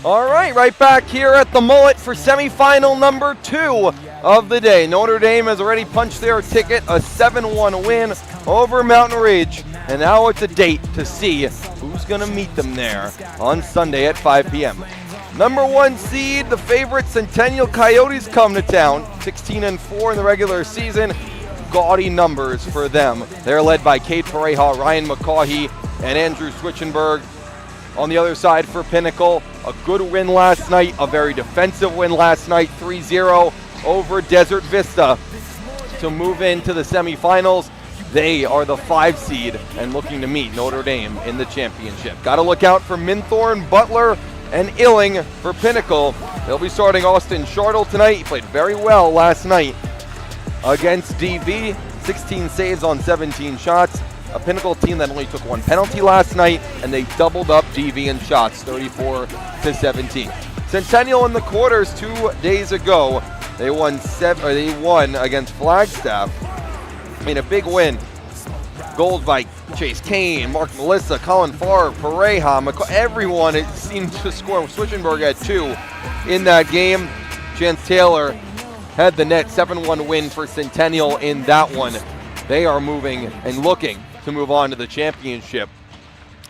All right back here at the Mullet for semifinal number 2 of the day. Notre Dame has already punched their ticket, a 7-1 win over Mountain Ridge, and now it's a date to see who's going to meet them there on Sunday at 5 p.m. Number 1 seed, the favorite Centennial Coyotes come to town, 16-4 in the regular season. Gaudy numbers for them. They're led by Cade Pareja, Ryan McCaughey, and Andrew Switchenberg. On the other side for Pinnacle, a good win last night, a very defensive win last night, 3-0 over Desert Vista to move into the semifinals. They are the 5 seed and looking to meet Notre Dame in the championship. Got to look out for Minthorn, Butler, and Illing for Pinnacle. They'll be starting Austin Chartle tonight. He played very well last night against DV, 16 saves on 17 shots. A Pinnacle team that only took 1 penalty last night, and they doubled up DV in shots, 34-17. Centennial in the quarters 2 days ago, they won against Flagstaff. I mean, a big win. Goals by Chase Kane, Mark Melissa, Colin Farr, Pareja, everyone it seemed to score. Switchenberg had 2 in that game. Chance Taylor had the net, 7-1 win for Centennial in that one. They are moving and looking to move on to the championship.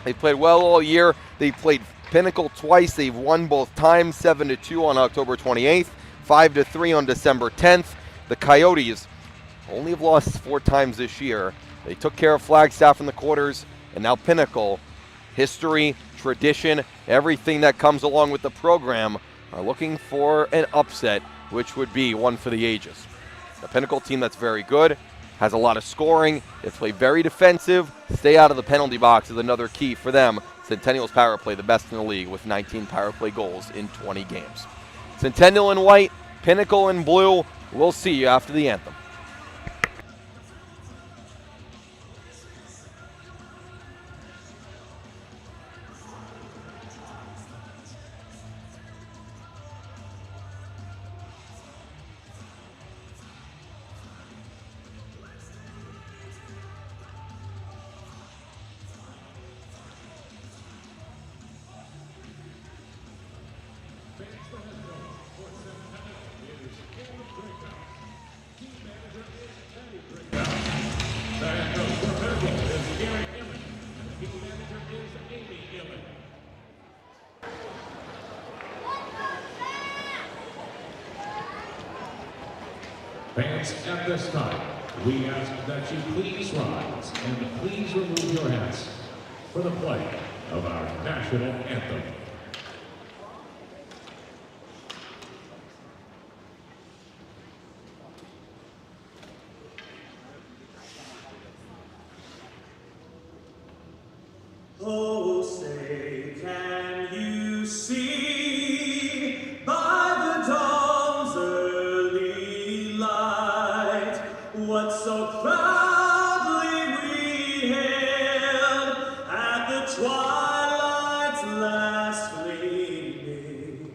They played well all year. They played Pinnacle twice. They've won both times, 7-2 on October 28th, 5-3 on December 10th. The Coyotes only have lost 4 times this year. They took care of Flagstaff in the quarters, and now Pinnacle, history, tradition, everything that comes along with the program, are looking for an upset, which would be one for the ages. A Pinnacle team that's very good, has a lot of scoring. They play very defensive. Stay out of the penalty box is another key for them. Centennial's power play the best in the league with 19 power play goals in 20 games. Centennial in white, Pinnacle in blue. We'll see you after the anthem. Fans, at this time, we ask that you please rise and please remove your hats for the play of our national anthem. Oh, say, can you see by the dawn's early light what so proudly we hailed at the twilight's last gleaming,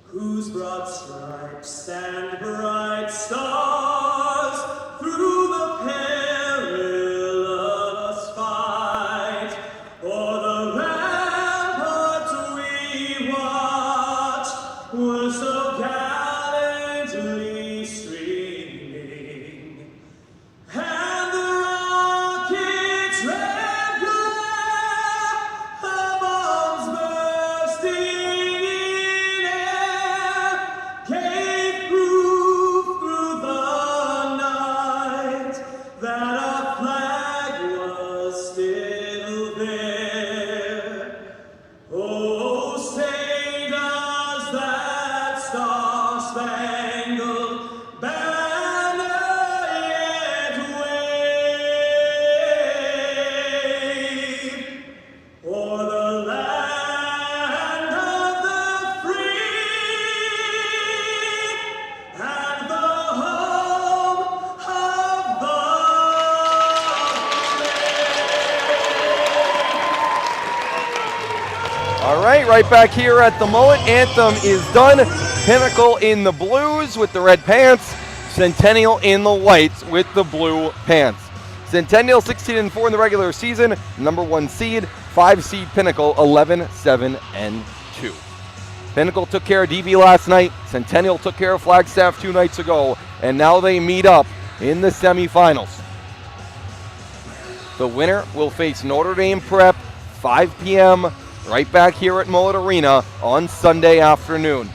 whose broad stripes and bright stars through the perilous fight o'er the ramparts we watched were so gallantly streaming, and the rocket's red glare, the bombs bursting in air, gave proof through the night that our flag was still there. Oh, say does that star-spangled banner yet wave o'er the land of the free and the home of the All right back here at the Mullet. Anthem is done. Pinnacle in the blues with the red pants. Centennial in the whites with the blue pants. Centennial 16-4 in the regular season, number 1 seed, 5 seed Pinnacle 11-7-2. Pinnacle took care of DB last night, Centennial took care of Flagstaff 2 nights ago, and now they meet up in the semifinals. The winner will face Notre Dame Prep, 5 p.m., right back here at Mullet Arena on Sunday afternoon.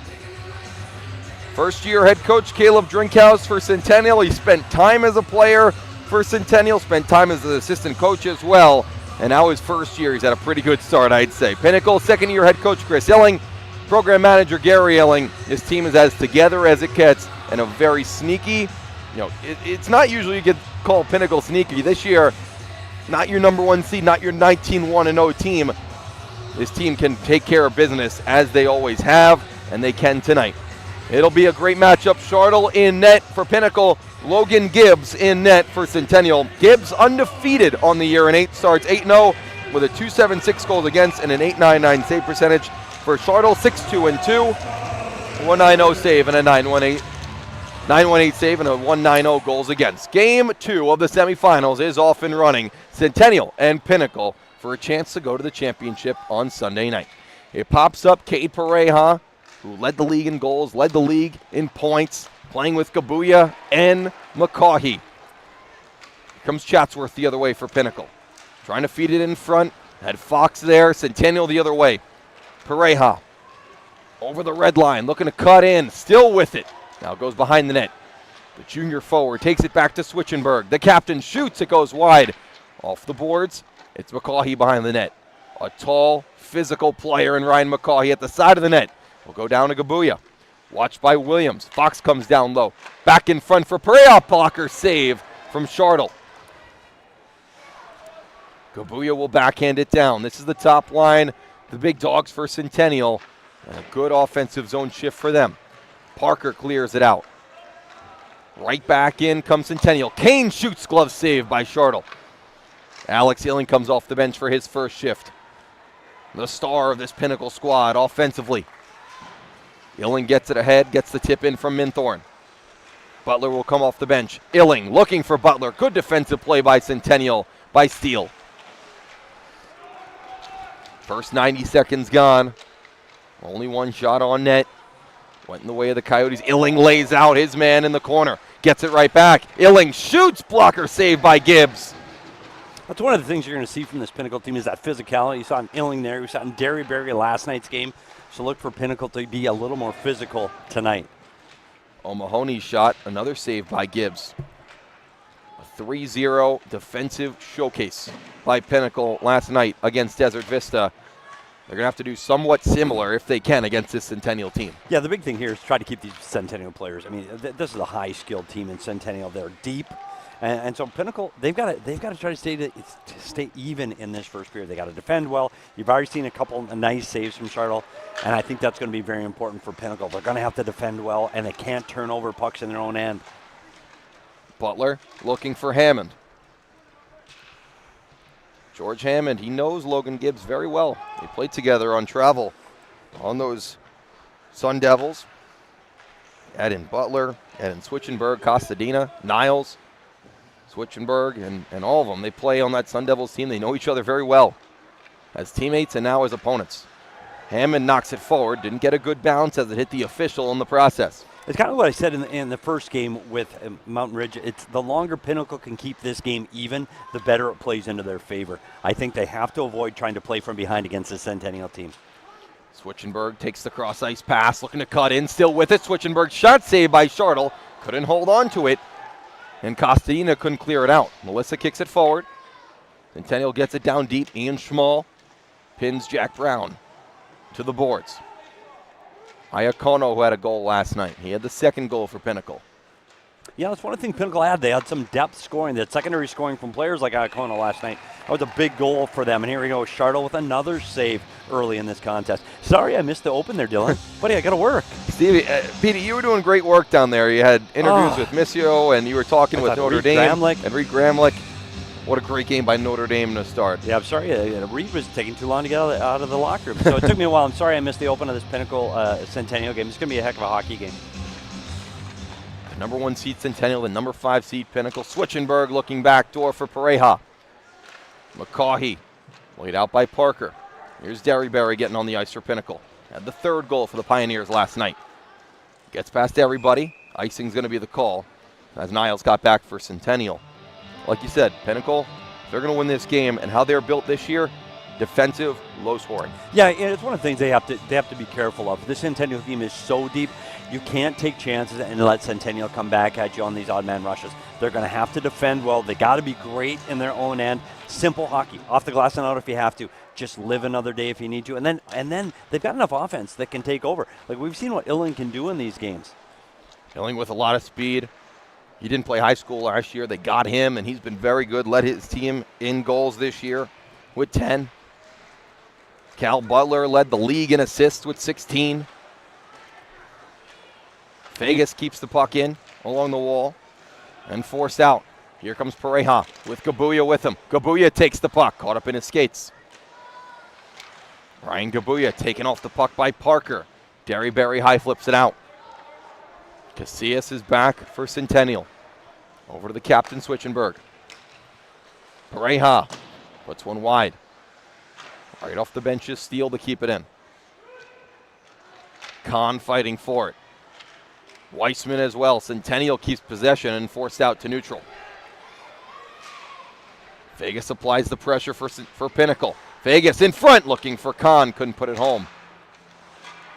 First-year head coach Caleb Drinkhouse for Centennial. He spent time as a player for Centennial, spent time as an assistant coach as well, and now his first year, he's had a pretty good start, I'd say. Pinnacle, second-year head coach Chris Illing, program manager Gary Illing. His team is as together as it gets, and a very sneaky, it's not usually you get called Pinnacle sneaky. This year, not your number 1 seed, not your 19-1-0 team. This team can take care of business as they always have, and they can tonight. It'll be a great matchup. Chartle in net for Pinnacle. Logan Gibbs in net for Centennial. Gibbs undefeated on the year in 8 starts, 8-0 with a 2.76 goals against and an 8.99 save percentage. For Chartle, 6-2-2, 1.90 save and a 9.18 save and a 1.90 goals against. Game 2 of the semifinals is off and running. Centennial and Pinnacle for a chance to go to the championship on Sunday night. It pops up Cade Pareja, who led the league in goals, led the league in points, playing with Gabuya and McCaughey. Here comes Chatsworth the other way for Pinnacle. Trying to feed it in front. Had Fox there. Centennial the other way. Pareja over the red line, looking to cut in. Still with it. Now goes behind the net. The junior forward takes it back to Switchenberg. The captain shoots. It goes wide. Off the boards. It's McCaughey behind the net. A tall, physical player in Ryan McCaughey at the side of the net. Will go down to Gabuya. Watched by Williams. Fox comes down low. Back in front for Pareja. Blocker save from Chartle. Gabuya will backhand it down. This is the top line. The big dogs for Centennial. And a good offensive zone shift for them. Parker clears it out. Right back in comes Centennial. Kane shoots, glove save by Chartle. Alex Illing comes off the bench for his first shift. The star of this Pinnacle squad offensively. Illing gets it ahead, gets the tip in from Minthorn. Butler will come off the bench. Illing looking for Butler. Good defensive play by Centennial by Steele. First 90 seconds gone. Only one shot on net. Went in the way of the Coyotes. Illing lays out his man in the corner. Gets it right back. Illing shoots. Blocker saved by Gibbs. That's one of the things you're going to see from this Pinnacle team is that physicality. You saw in Illing there. You saw in Derryberry last night's game. So look for Pinnacle to be a little more physical tonight. O'Mahony's shot. Another save by Gibbs. A 3-0 defensive showcase by Pinnacle last night against Desert Vista. They're going to have to do somewhat similar, if they can, against this Centennial team. Yeah, the big thing here is try to keep these Centennial players. I mean, this is a high-skilled team in Centennial. They're deep. And so Pinnacle, they've got to try to stay even in this first period. They got to defend well. You've already seen a couple of nice saves from Chartle, and I think that's going to be very important for Pinnacle. They're going to have to defend well, and they can't turn over pucks in their own end. Butler looking for Hammond. George Hammond, he knows Logan Gibbs very well. They played together on travel on those Sun Devils. Add in Butler, add in Switchenberg, Costadina, Niles, Switchenberg, and all of them. They play on that Sun Devils team. They know each other very well as teammates and now as opponents. Hammond knocks it forward. Didn't get a good bounce as it hit the official in the process. It's kind of what I said in the first game with Mountain Ridge. It's the longer Pinnacle can keep this game even, the better it plays into their favor. I think they have to avoid trying to play from behind against the Centennial team. Switchenberg takes the cross-ice pass, looking to cut in, still with it. Switchenberg shot saved by Chartle. Couldn't hold on to it, and Costadina couldn't clear it out. Melissa kicks it forward. Centennial gets it down deep. Ian Schmall pins Jack Brown to the boards. Iacono, who had a goal last night. He had the second goal for Pinnacle. Yeah, that's one thing Pinnacle had. They had some depth scoring, that secondary scoring from players like Iacono last night. That was a big goal for them. And here we go, Chartle with another save early in this contest. Sorry I missed the open there, Dylan. Buddy, I got to work. Stevie, Petey, you were doing great work down there. You had interviews with Missio, and you were talking with Notre Dame. And Reed Gramlich. What a great game by Notre Dame to start. Yeah, I'm sorry. Reed was taking too long to get out of the locker room. So it took me a while. I'm sorry I missed the open of this Pinnacle Centennial game. It's going to be a heck of a hockey game. Number 1 seed Centennial, the number 5 seed Pinnacle. Switchenberg looking back door for Pareja. McCaughey laid out by Parker. Here's Derryberry getting on the ice for Pinnacle. Had the 3rd goal for the Pioneers last night. Gets past everybody. Icing's going to be the call as Niles got back for Centennial. Like you said, Pinnacle, they're going to win this game, and how they're built this year, defensive, low scoring. Yeah, and it's one of the things they have to be careful of. This Centennial team is so deep, you can't take chances and let Centennial come back at you on these odd man rushes. They're going to have to defend well. They got to be great in their own end. Simple hockey, off the glass and out if you have to. Just live another day if you need to, and then they've got enough offense that can take over. Like we've seen what Illing can do in these games. Illing with a lot of speed. He didn't play high school last year. They got him, and he's been very good. Led his team in goals this year with 10. Cal Butler led the league in assists with 16. Vegas keeps the puck in along the wall and forced out. Here comes Pareja with Gabuya with him. Gabuya takes the puck, caught up in his skates. Ryan Gabuya taken off the puck by Parker. Derryberry high flips it out. Casillas is back for Centennial. Over to the captain, Switchenberg. Pareja puts one wide. Right off the bench's steal to keep it in. Kahn fighting for it. Weissman as well. Centennial keeps possession and forced out to neutral. Vegas applies the pressure for Pinnacle. Vegas in front looking for Kahn. Couldn't put it home.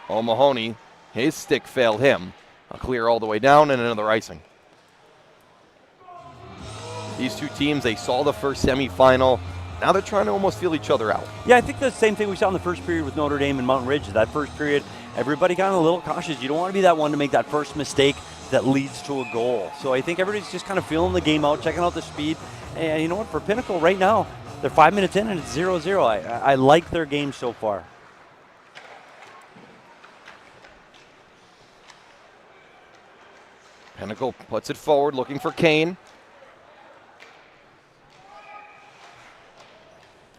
O'Mahony, his stick failed him. A clear all the way down and another icing. These two teams, they saw the first semifinal. Now they're trying to almost feel each other out. Yeah, I think the same thing we saw in the first period with Notre Dame and Mountain Ridge. That first period, everybody got a little cautious. You don't want to be that one to make that first mistake that leads to a goal. So I think everybody's just kind of feeling the game out, checking out the speed. And you know what, for Pinnacle right now, they're 5 minutes in and it's 0-0. I like their game so far. Pinnacle puts it forward, looking for Kane.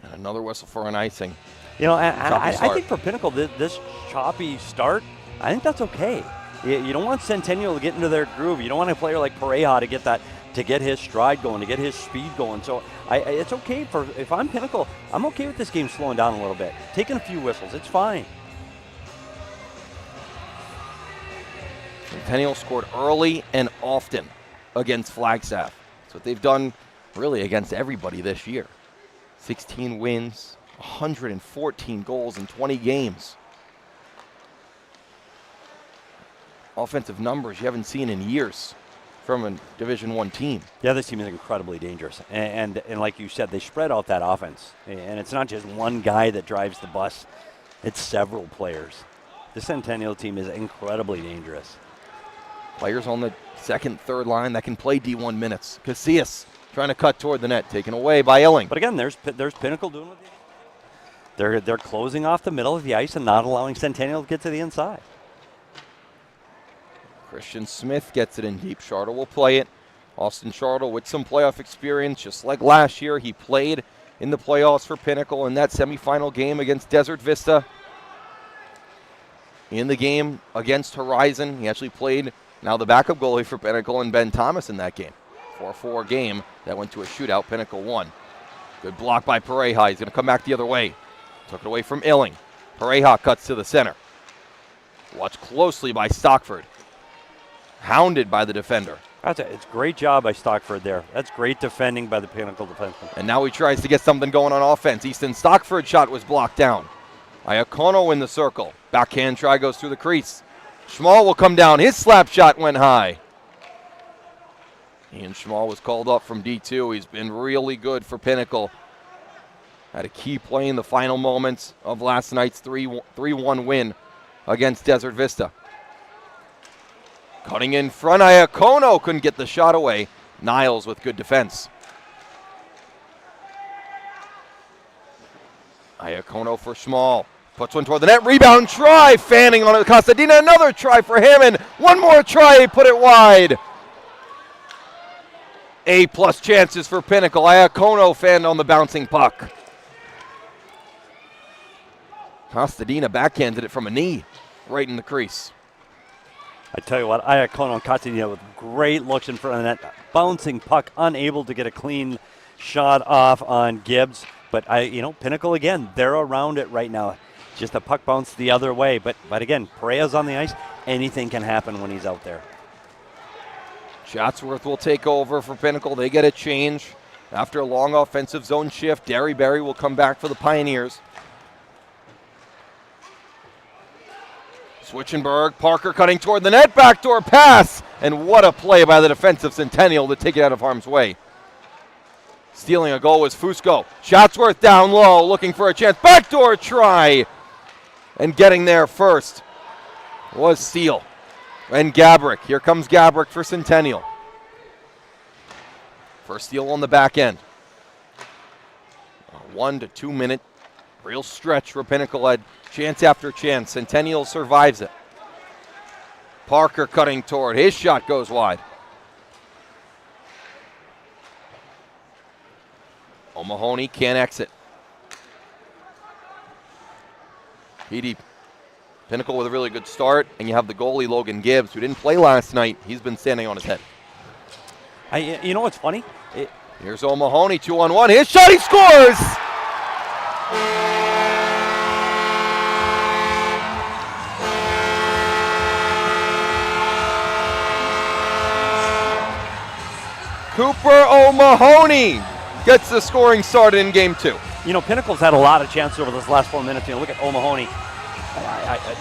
And another whistle for an icing. You know, I think for Pinnacle, this choppy start, I think that's okay. You don't want Centennial to get into their groove. You don't want a player like Pareja to get his stride going, to get his speed going. So it's okay if I'm Pinnacle, I'm okay with this game slowing down a little bit, taking a few whistles. It's fine. Centennial scored early and often against Flagstaff. That's what they've done really against everybody this year. 16 wins, 114 goals in 20 games. Offensive numbers you haven't seen in years from a Division I team. Yeah, this team is incredibly dangerous. And like you said, they spread out that offense. And it's not just one guy that drives the bus. It's several players. The Centennial team is incredibly dangerous. Players on the second, third line that can play D1 minutes. Casillas trying to cut toward the net, taken away by Illing. But again, there's Pinnacle doing what they're closing off the middle of the ice and not allowing Centennial to get to the inside. Christian Smith gets it in deep. Charter will play it. Austin Charter with some playoff experience, just like last year. He played in the playoffs for Pinnacle in that semifinal game against Desert Vista. In the game against Horizon, he actually played now the backup goalie for Pinnacle and Ben Thomas in that game. 4-4 game that went to a shootout. Pinnacle won. Good block by Pareja. He's going to come back the other way. Took it away from Illing. Pareja cuts to the center. Watched closely by Stockford. Hounded by the defender. It's a great job by Stockford there. That's great defending by the Pinnacle defenseman. And now he tries to get something going on offense. Easton Stockford's shot was blocked down. Iacono in the circle. Backhand try goes through the crease. Schmall will come down. His slap shot went high. Ian Schmall was called up from D2. He's been really good for Pinnacle. Had a key play in the final moments of last night's 3-1 win against Desert Vista. Cutting in front, Iacono couldn't get the shot away. Niles with good defense. Iacono for Schmall. Puts one toward the net. Rebound try. Fanning on it. Costadina. Another try for him. And one more try. He put it wide. A-plus chances for Pinnacle. Iacono fanned on the bouncing puck. Costadina backhanded it from a knee right in the crease. I tell you what, Iacono and Castaneda with great looks in front of that. Bouncing puck, unable to get a clean shot off on Gibbs. But, Pinnacle, again, they're around it right now. Just a puck bounce the other way. But again, Perea's on the ice. Anything can happen when he's out there. Chatsworth will take over for Pinnacle. They get a change. After a long offensive zone shift, Derryberry will come back for the Pioneers. Switchenberg, Parker cutting toward the net, backdoor pass, and what a play by the defensive Centennial to take it out of harm's way. Stealing a goal was Fusco. Chatsworth down low, looking for a chance, backdoor try, and getting there first was Steele. And Gabrick, here comes Gabrick for Centennial. First steal on the back end. A 1 to 2 minute real stretch for Pinnacle had chance after chance. Centennial survives it. Parker cutting toward. His shot goes wide. O'Mahony can't exit. PD. Pinnacle with a really good start, and you have the goalie Logan Gibbs, who didn't play last night. He's been standing on his head. You know what's funny? Here's O'Mahony, 2-on-1. His shot, he scores! Cooper O'Mahony gets the scoring started in game 2. Pinnacle's had a lot of chances over this last 4 minutes. Look at O'Mahony.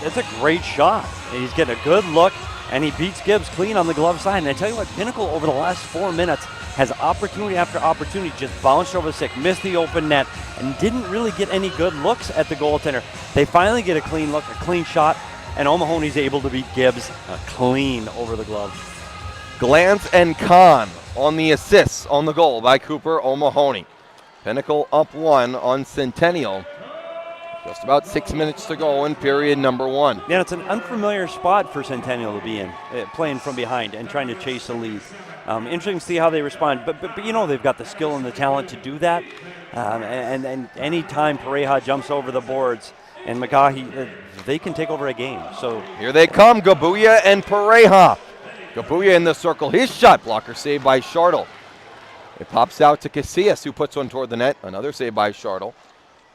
It's a great shot. He's getting a good look, and he beats Gibbs clean on the glove side. And I tell you what, Pinnacle over the last 4 minutes has opportunity after opportunity, just bounced over the stick, missed the open net, and didn't really get any good looks at the goaltender. They finally get a clean look, a clean shot, and O'Mahony's able to beat Gibbs clean over the glove. Glantz and Kahn on the assists on the goal by Cooper O'Mahony. Pinnacle up 1 on Centennial. Just about 6 minutes to go in period number 1. Yeah, it's an unfamiliar spot for Centennial to be in, playing from behind and trying to chase the lead. Interesting to see how they respond, but they've got the skill and the talent to do that. And any time Pareja jumps over the boards and McGahee, they can take over a game. So here they come, Gabuya and Pareja. Gabuya in the circle, his shot blocker saved by Shartle. It pops out to Casillas, who puts one toward the net. Another save by Shartle.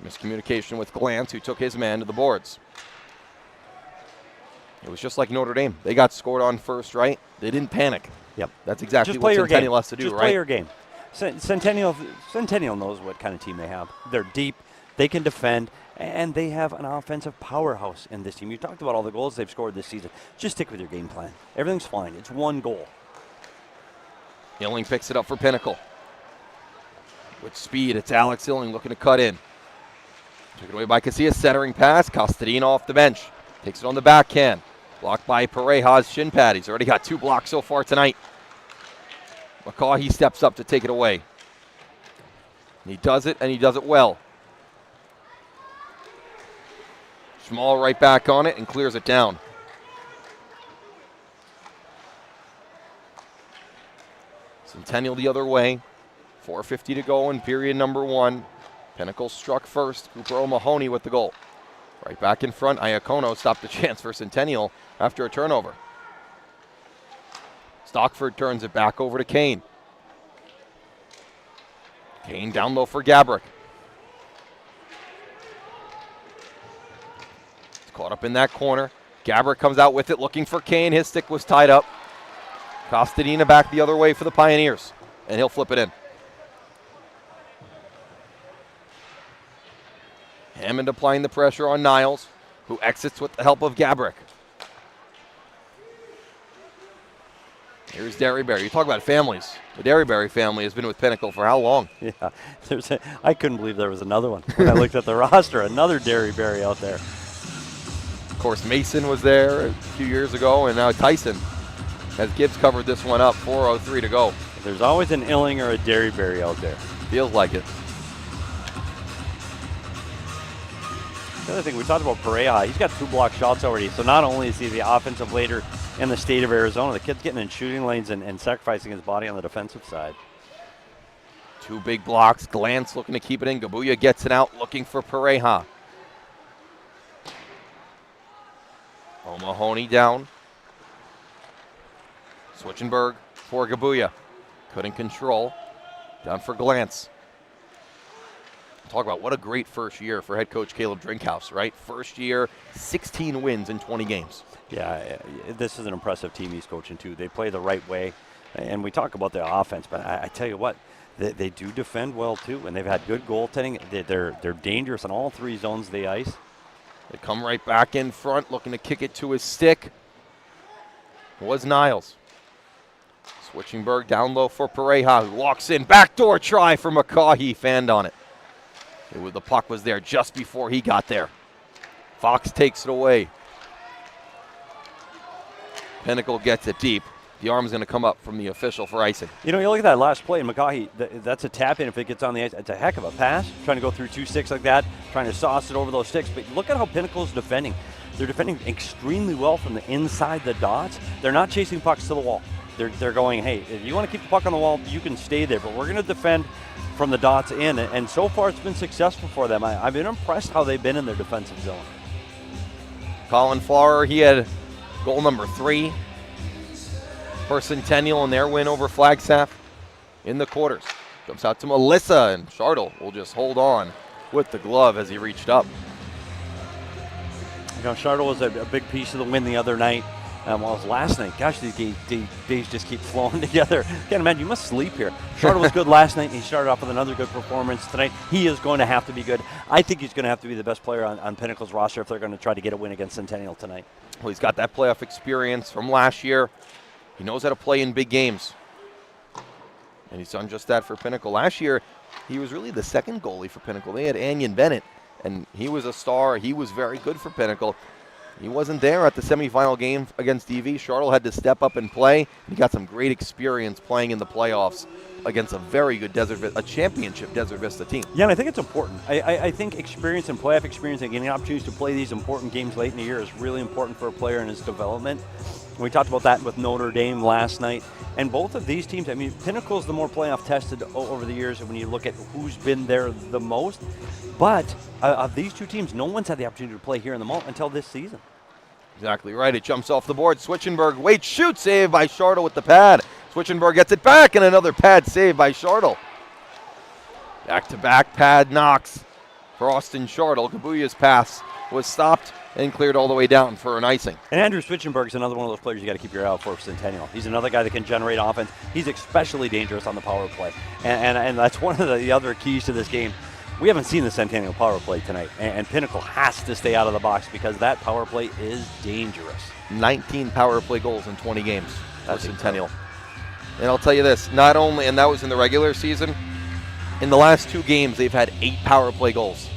Miscommunication with Glantz, who took his man to the boards. It was just like Notre Dame. They got scored on first, right? They didn't panic. Yep. That's exactly what Centennial has to do, just right? Just play your game. Centennial knows what kind of team they have. They're deep, they can defend, and they have an offensive powerhouse in this team. You talked about all the goals they've scored this season. Just stick with your game plan. Everything's fine. It's one goal. Illing picks it up for Pinnacle. With speed, it's Alex Illing looking to cut in. Took it away by Casillas, centering pass. Costadino off the bench. Takes it on the backhand. Blocked by Pareja's shin pad. He's already got 2 blocks so far tonight. McCaw, steps up to take it away. He does it, and he does it well. Schmal right back on it and clears it down. Centennial the other way. 4:50 to go in period number 1. Pinnacle struck first. Cooper O'Mahony with the goal. Right back in front, Iacono stopped the chance for Centennial after a turnover. Stockford turns it back over to Kane. Kane down low for Gabrick. It's caught up in that corner. Gabrick comes out with it looking for Kane. His stick was tied up. Costadina back the other way for the Pioneers, and he'll flip it in. Hammond applying the pressure on Niles, who exits with the help of Gabrick. Here's Derryberry. You talk about families. The Derryberry family has been with Pinnacle for how long? Yeah, I couldn't believe there was another one. When I looked at the roster, another Derryberry out there. Of course, Mason was there a few years ago, and now Tyson, as Gibbs covered this one up. 4:03 to go. There's always an Illing or a Derryberry out there. Feels like it. The other thing, we talked about Pereja. He's got 2 block shots already. So not only is he the offensive leader in the state of Arizona, the kid's getting in shooting lanes and sacrificing his body on the defensive side. 2 big blocks. Glantz looking to keep it in. Gabuya gets it out, looking for Pareja. O'Mahony down. Switchenberg for Gabuya. Couldn't control. Down for Glance. Talk about what a great first year for head coach Caleb Drinkhouse, right? First year, 16 wins in 20 games. Yeah, this is an impressive team he's coaching too. They play the right way, and we talk about their offense, but I tell you what, they do defend well too, and they've had good goaltending. They're dangerous in all three zones of the ice. They come right back in front, looking to kick it to his stick. It was Niles. Switchingberg down low for Pareja, who walks in. Backdoor try for McCaw. He fanned on it. The puck was there just before he got there. Fox takes it away. Pinnacle gets it deep. The arm's going to come up from the official for icing. You know, you look at that last play, and McCaw, that's a tap in if it gets on the ice. It's a heck of a pass, trying to go through two sticks like that, trying to sauce it over those sticks. But look at how Pinnacle's defending. They're defending extremely well from the inside the dots. They're not chasing pucks to the wall. They're going, hey, if you want to keep the puck on the wall, you can stay there. But we're going to defend from the dots in. And so far, it's been successful for them. I've been impressed how they've been in their defensive zone. Colin Flower, he had goal number 3 for Centennial in their win over Flagstaff in the quarters. Jumps out to Melissa, and Chartle will just hold on with the glove as he reached up. You know, Chartle was a big piece of the win the other night. Well, it was last night. Gosh, these days just keep flowing together. Can't imagine, you must sleep here. Chartle was good last night, and he started off with another good performance tonight. He is going to have to be good. I think he's going to have to be the best player on Pinnacle's roster if they're going to try to get a win against Centennial tonight. Well, he's got that playoff experience from last year. He knows how to play in big games. And he's done just that for Pinnacle. Last year, he was really the second goalie for Pinnacle. They had Anion Bennett, and he was a star. He was very good for Pinnacle. He wasn't there at the semifinal game against DV. Chartle had to step up and play. He got some great experience playing in the playoffs against a very good a championship Desert Vista team. Yeah, and I think it's important. I think experience and playoff experience and getting opportunities to play these important games late in the year is really important for a player in his development. We talked about that with Notre Dame last night. And both of these teams, I mean, Pinnacle's the more playoff tested over the years when you look at who's been there the most. But of these two teams, no one's had the opportunity to play here in the Mullet until this season. Exactly right. It jumps off the board. Switchenberg waits, shoots, save by Chartle with the pad. Switchenberg gets it back, and another pad save by Chartle. Back-to-back pad knocks for Austin Chartle. Gabuya's pass was stopped and cleared all the way down for an icing. And Andrew Switchenberg is another one of those players you got to keep your eye out for Centennial. He's another guy that can generate offense. He's especially dangerous on the power play. And that's one of the other keys to this game. We haven't seen the Centennial power play tonight, and Pinnacle has to stay out of the box because that power play is dangerous. 19 power play goals in 20 games for Centennial. Incredible. And I'll tell you this, not only, and that was in the regular season, in the last 2 games, they've had 8 power play goals.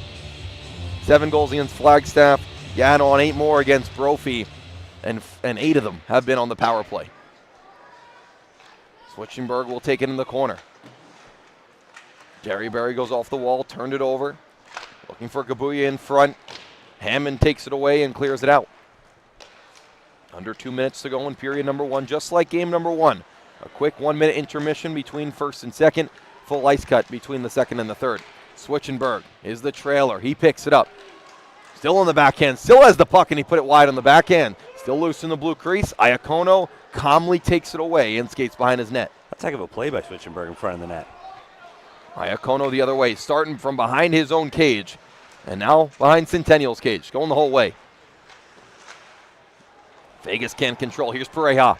7 goals against Flagstaff. You add on 8 more against Brophy, and 8 of them have been on the power play. Switchenberg will take it in the corner. Derryberry goes off the wall, turned it over. Looking for Gabuya in front. Hammond takes it away and clears it out. Under 2 minutes to go in period number 1, just like game number 1. A quick 1-minute intermission between first and second. Full ice cut between the second and the third. Switchenberg is the trailer. He picks it up. Still on the backhand. Still has the puck, and he put it wide on the backhand. Still loose in the blue crease. Iacono calmly takes it away and skates behind his net. That's a heck of a play by Switchenberg in front of the net. Iacono the other way, starting from behind his own cage. And now behind Centennial's cage, going the whole way. Vegas can't control. Here's Pareja.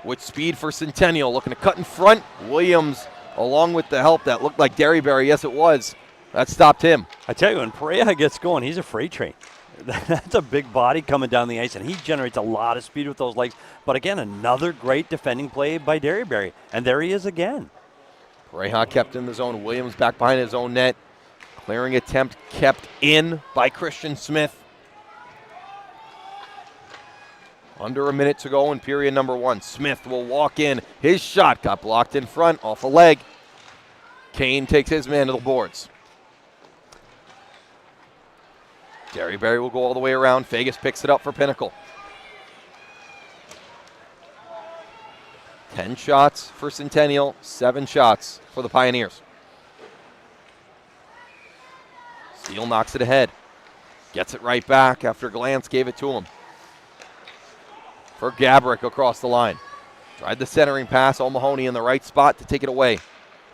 With speed for Centennial, looking to cut in front. Williams, along with the help that looked like Derryberry. Yes, it was. That stopped him. I tell you, when Pareja gets going, he's a freight train. That's a big body coming down the ice, and he generates a lot of speed with those legs. But again, another great defending play by Derryberry. And there he is again. Pareja kept in the zone. Williams back behind his own net. Clearing attempt kept in by Christian Smith. Under a minute to go in period number 1. Smith will walk in. His shot got blocked in front off a leg. Kane takes his man to the boards. Derryberry will go all the way around. Vegas picks it up for Pinnacle. 10 shots for Centennial, 7 shots for the Pioneers. Steele knocks it ahead. Gets it right back after Glance gave it to him. For Gabrick across the line. Tried the centering pass. O'Mahony in the right spot to take it away.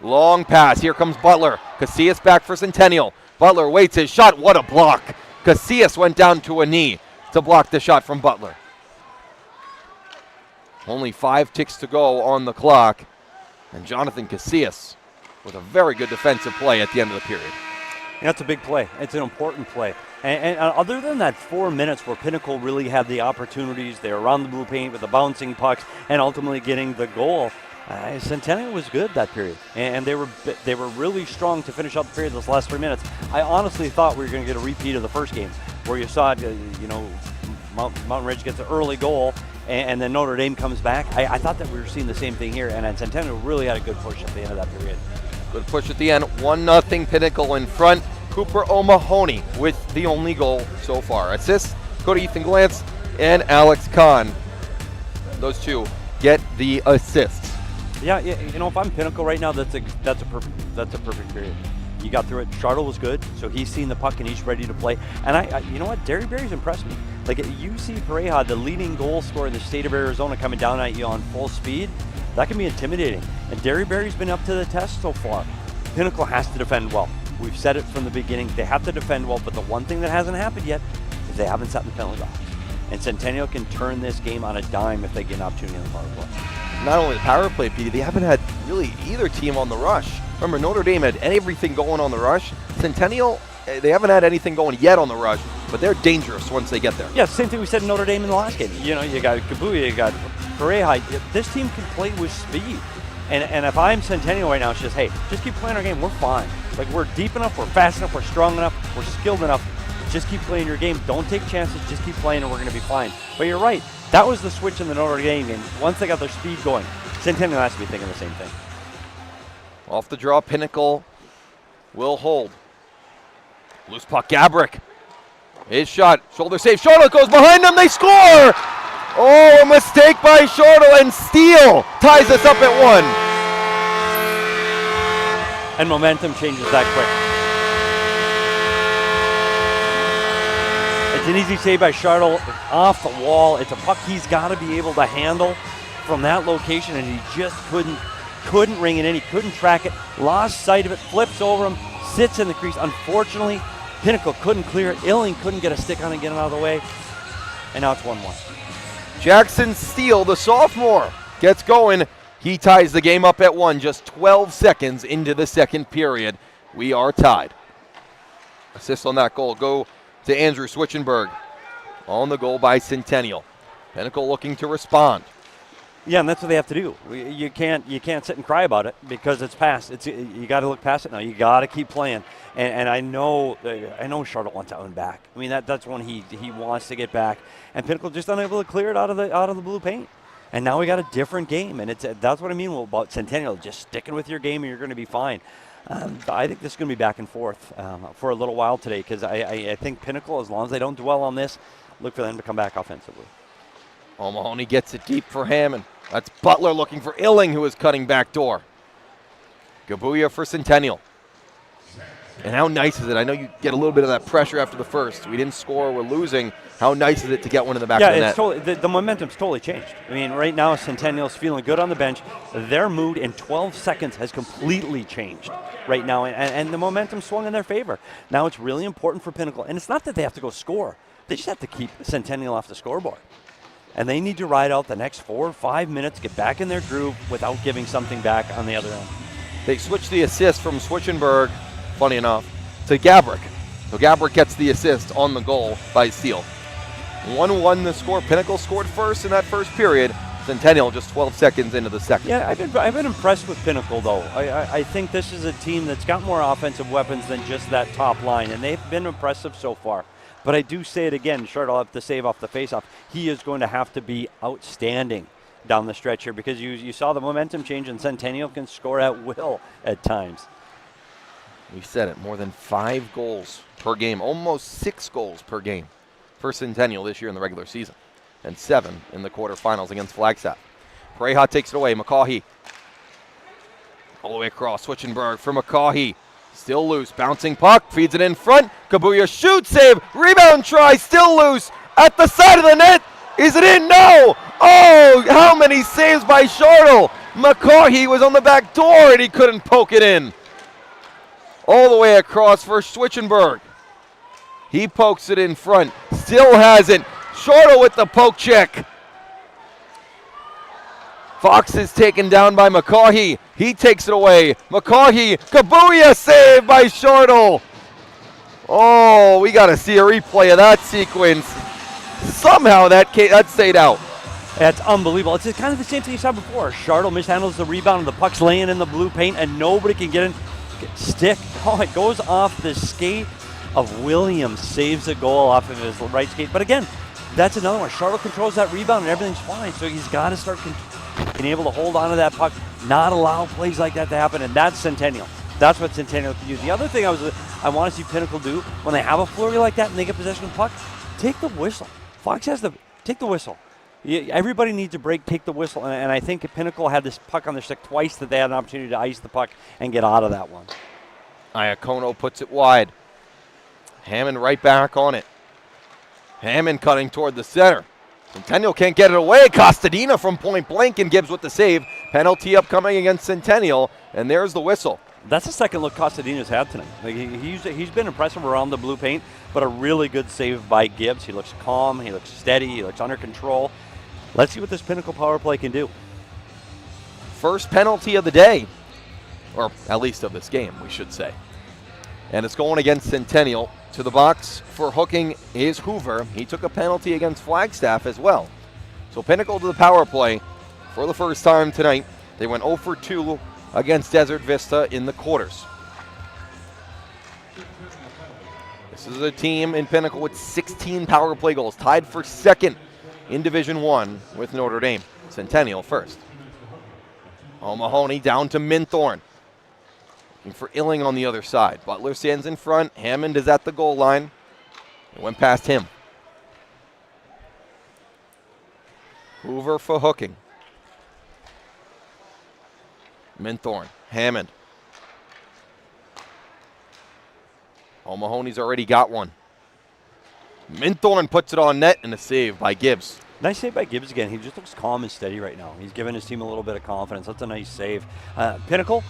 Long pass. Here comes Butler. Casillas back for Centennial. Butler waits his shot. What a block. Casillas went down to a knee to block the shot from Butler. Only 5 ticks to go on the clock. And Jonathan Casillas with a very good defensive play at the end of the period. That's a big play. It's an important play. And other than that 4 minutes where Pinnacle really had the opportunities, they were around the blue paint with the bouncing pucks and ultimately getting the goal, Centennial was good that period. And they were really strong to finish out the period those last 3 minutes. I honestly thought we were going to get a repeat of the first game where you saw, Mountain Ridge gets an early goal and then Notre Dame comes back. I thought that we were seeing the same thing here, and Centennial really had a good push at the end of that period. Good push at the end. 1-0 Pinnacle in front. Cooper O'Mahony with the only goal so far. Assists go to Ethan Glantz and Alex Kahn. Those two get the assists. Yeah, if I'm Pinnacle right now, that's a perfect period. You got through it. Charlotte was good, so he's seen the puck and he's ready to play. And you know what? Derry Berry's impressed me. Like, you see Pareja, the leading goal scorer in the state of Arizona, coming down at you on full speed. That can be intimidating. And Derry Berry's been up to the test so far. Pinnacle has to defend well. We've said it from the beginning. They have to defend well, but the one thing that hasn't happened yet is they haven't sat in the penalty box. And Centennial can turn this game on a dime if they get an opportunity in the power play. Not only the power play, Petey, they haven't had really either team on the rush. Remember, Notre Dame had everything going on the rush. Centennial, they haven't had anything going yet on the rush, but they're dangerous once they get there. Yeah, same thing we said in Notre Dame in the last game. You got Kabuya, you got Pareja. This team can play with speed. And if I'm Centennial right now, it's just, hey, just keep playing our game. We're fine. Like, we're deep enough, we're fast enough, we're strong enough, we're skilled enough. Just keep playing your game. Don't take chances. Just keep playing, and we're going to be fine. But you're right. That was the switch in the Notre Dame game. Once they got their speed going, Centennial has to be thinking the same thing. Off the draw, Pinnacle will hold. Loose puck, Gabrick. His shot, shoulder save. Shortle goes behind them. They score! Oh, a mistake by Shortle, and Steele ties us up at 1. And momentum changes that quick. It's an easy save by Shortle off the wall. It's a puck he's got to be able to handle from that location, and he just couldn't ring it in. He couldn't track it. Lost sight of it. Flips over him. Sits in the crease. Unfortunately, Pinnacle couldn't clear it. Illing couldn't get a stick on it and get it out of the way. And now it's 1-1. Jackson Steele, the sophomore, gets going. He ties the game up at 1, just 12 seconds into the second period. We are tied. Assist on that goal go to Andrew Switchenberg. On the goal by Centennial. Pinnacle looking to respond. Yeah, and that's what they have to do. You can't sit and cry about it because it's past. You got to look past it now. You got to keep playing. And I know Charlotte wants that one back. I mean that's one he wants to get back. And Pinnacle just unable to clear it out of the blue paint. And now we got a different game. And that's what I mean about Centennial. Just sticking with your game and you're going to be fine. I think this is going to be back and forth for a little while today because I think Pinnacle, as long as they don't dwell on this, look for them to come back offensively. O'Mahony gets it deep for Hammond. That's Butler looking for Illing, who is cutting back door. Gabuya for Centennial. And how nice is it? I know you get a little bit of that pressure after the first. We didn't score, we're losing. How nice is it to get one in the back of the net? Totally, the momentum's totally changed. I mean, right now Centennial's feeling good on the bench. Their mood in 12 seconds has completely changed right now, and the momentum swung in their favor. Now it's really important for Pinnacle, and it's not that they have to go score. They just have to keep Centennial off the scoreboard. And they need to ride out the next 4 or 5 minutes, get back in their groove without giving something back on the other end. They switch the assist from Switchenberg, funny enough, to Gabrick. So Gabrick gets the assist on the goal by Steele. 1-1 the score. Pinnacle scored first in that first period. Centennial just 12 seconds into the second. Yeah, I've been impressed with Pinnacle, though. I think this is a team that's got more offensive weapons than just that top line, and they've been impressive so far. But I do say it again, Short will have to save off the faceoff. He is going to have to be outstanding down the stretch here because you saw the momentum change, and Centennial can score at will at times. We said it, more than 5 goals per game, almost 6 goals per game for Centennial this year in the regular season, and 7 in the quarterfinals against Flagstaff. Pareja takes it away. McCaughey all the way across. Switchenberg for McCaughey. Still loose. Bouncing puck. Feeds it in front. Kabuya shoots. Save. Rebound try. Still loose. At the side of the net. Is it in? No. Oh, how many saves by Shortle! McCarthy was on the back door and he couldn't poke it in. All the way across for Schwitzenberg. He pokes it in front, still hasn't. Shortle with the poke check. Fox is taken down by McCarthy. He takes it away. McCarthy, Kabuya save by Shortle. Oh, we got to see a replay of that sequence. Somehow that stayed out. That's unbelievable. It's kind of the same thing you saw before. Shortle mishandles the rebound and the puck's laying in the blue paint and nobody can get in. Stick. Oh, it goes off the skate of Williams. Saves a goal off of his right skate. But again, that's another one. Shortle controls that rebound and everything's fine. So he's got to start being able to hold on to that puck, not allow plays like that to happen. And that's Centennial. That's what Centennial can use. The other thing I want to see Pinnacle do when they have a flurry like that and they get possession of the puck, take the whistle. Fox has to take the whistle. Everybody needs a break, take the whistle. And I think Pinnacle had this puck on their stick twice that they had an opportunity to ice the puck and get out of that one. Iacono puts it wide. Hammond right back on it. Hammond cutting toward the center. Centennial can't get it away. Costadina from point blank and Gibbs with the save. Penalty upcoming against Centennial, and there's the whistle. That's the second look Costadina's had tonight. Like he's been impressive around the blue paint, but a really good save by Gibbs. He looks calm, he looks steady, he looks under control. Let's see what this Pinnacle power play can do. First penalty of the day, or at least of this game, we should say. And it's going against Centennial. To the box for hooking is Hoover. He took a penalty against Flagstaff as well. So Pinnacle to the power play for the first time tonight. They went 0 for 2 against Desert Vista in the quarters. This is a team in Pinnacle with 16 power play goals, tied for second in Division I with Notre Dame. Centennial first. O'Mahony down to Minthorn. Looking for Illing on the other side. Butler stands in front. Hammond is at the goal line. It went past him. Hoover for hooking. Minthorn. Hammond. O'Mahony's already got one. Minthorn puts it on net and a save by Gibbs. Nice save by Gibbs again. He just looks calm and steady right now. He's giving his team a little bit of confidence. That's a nice save. Pinnacle,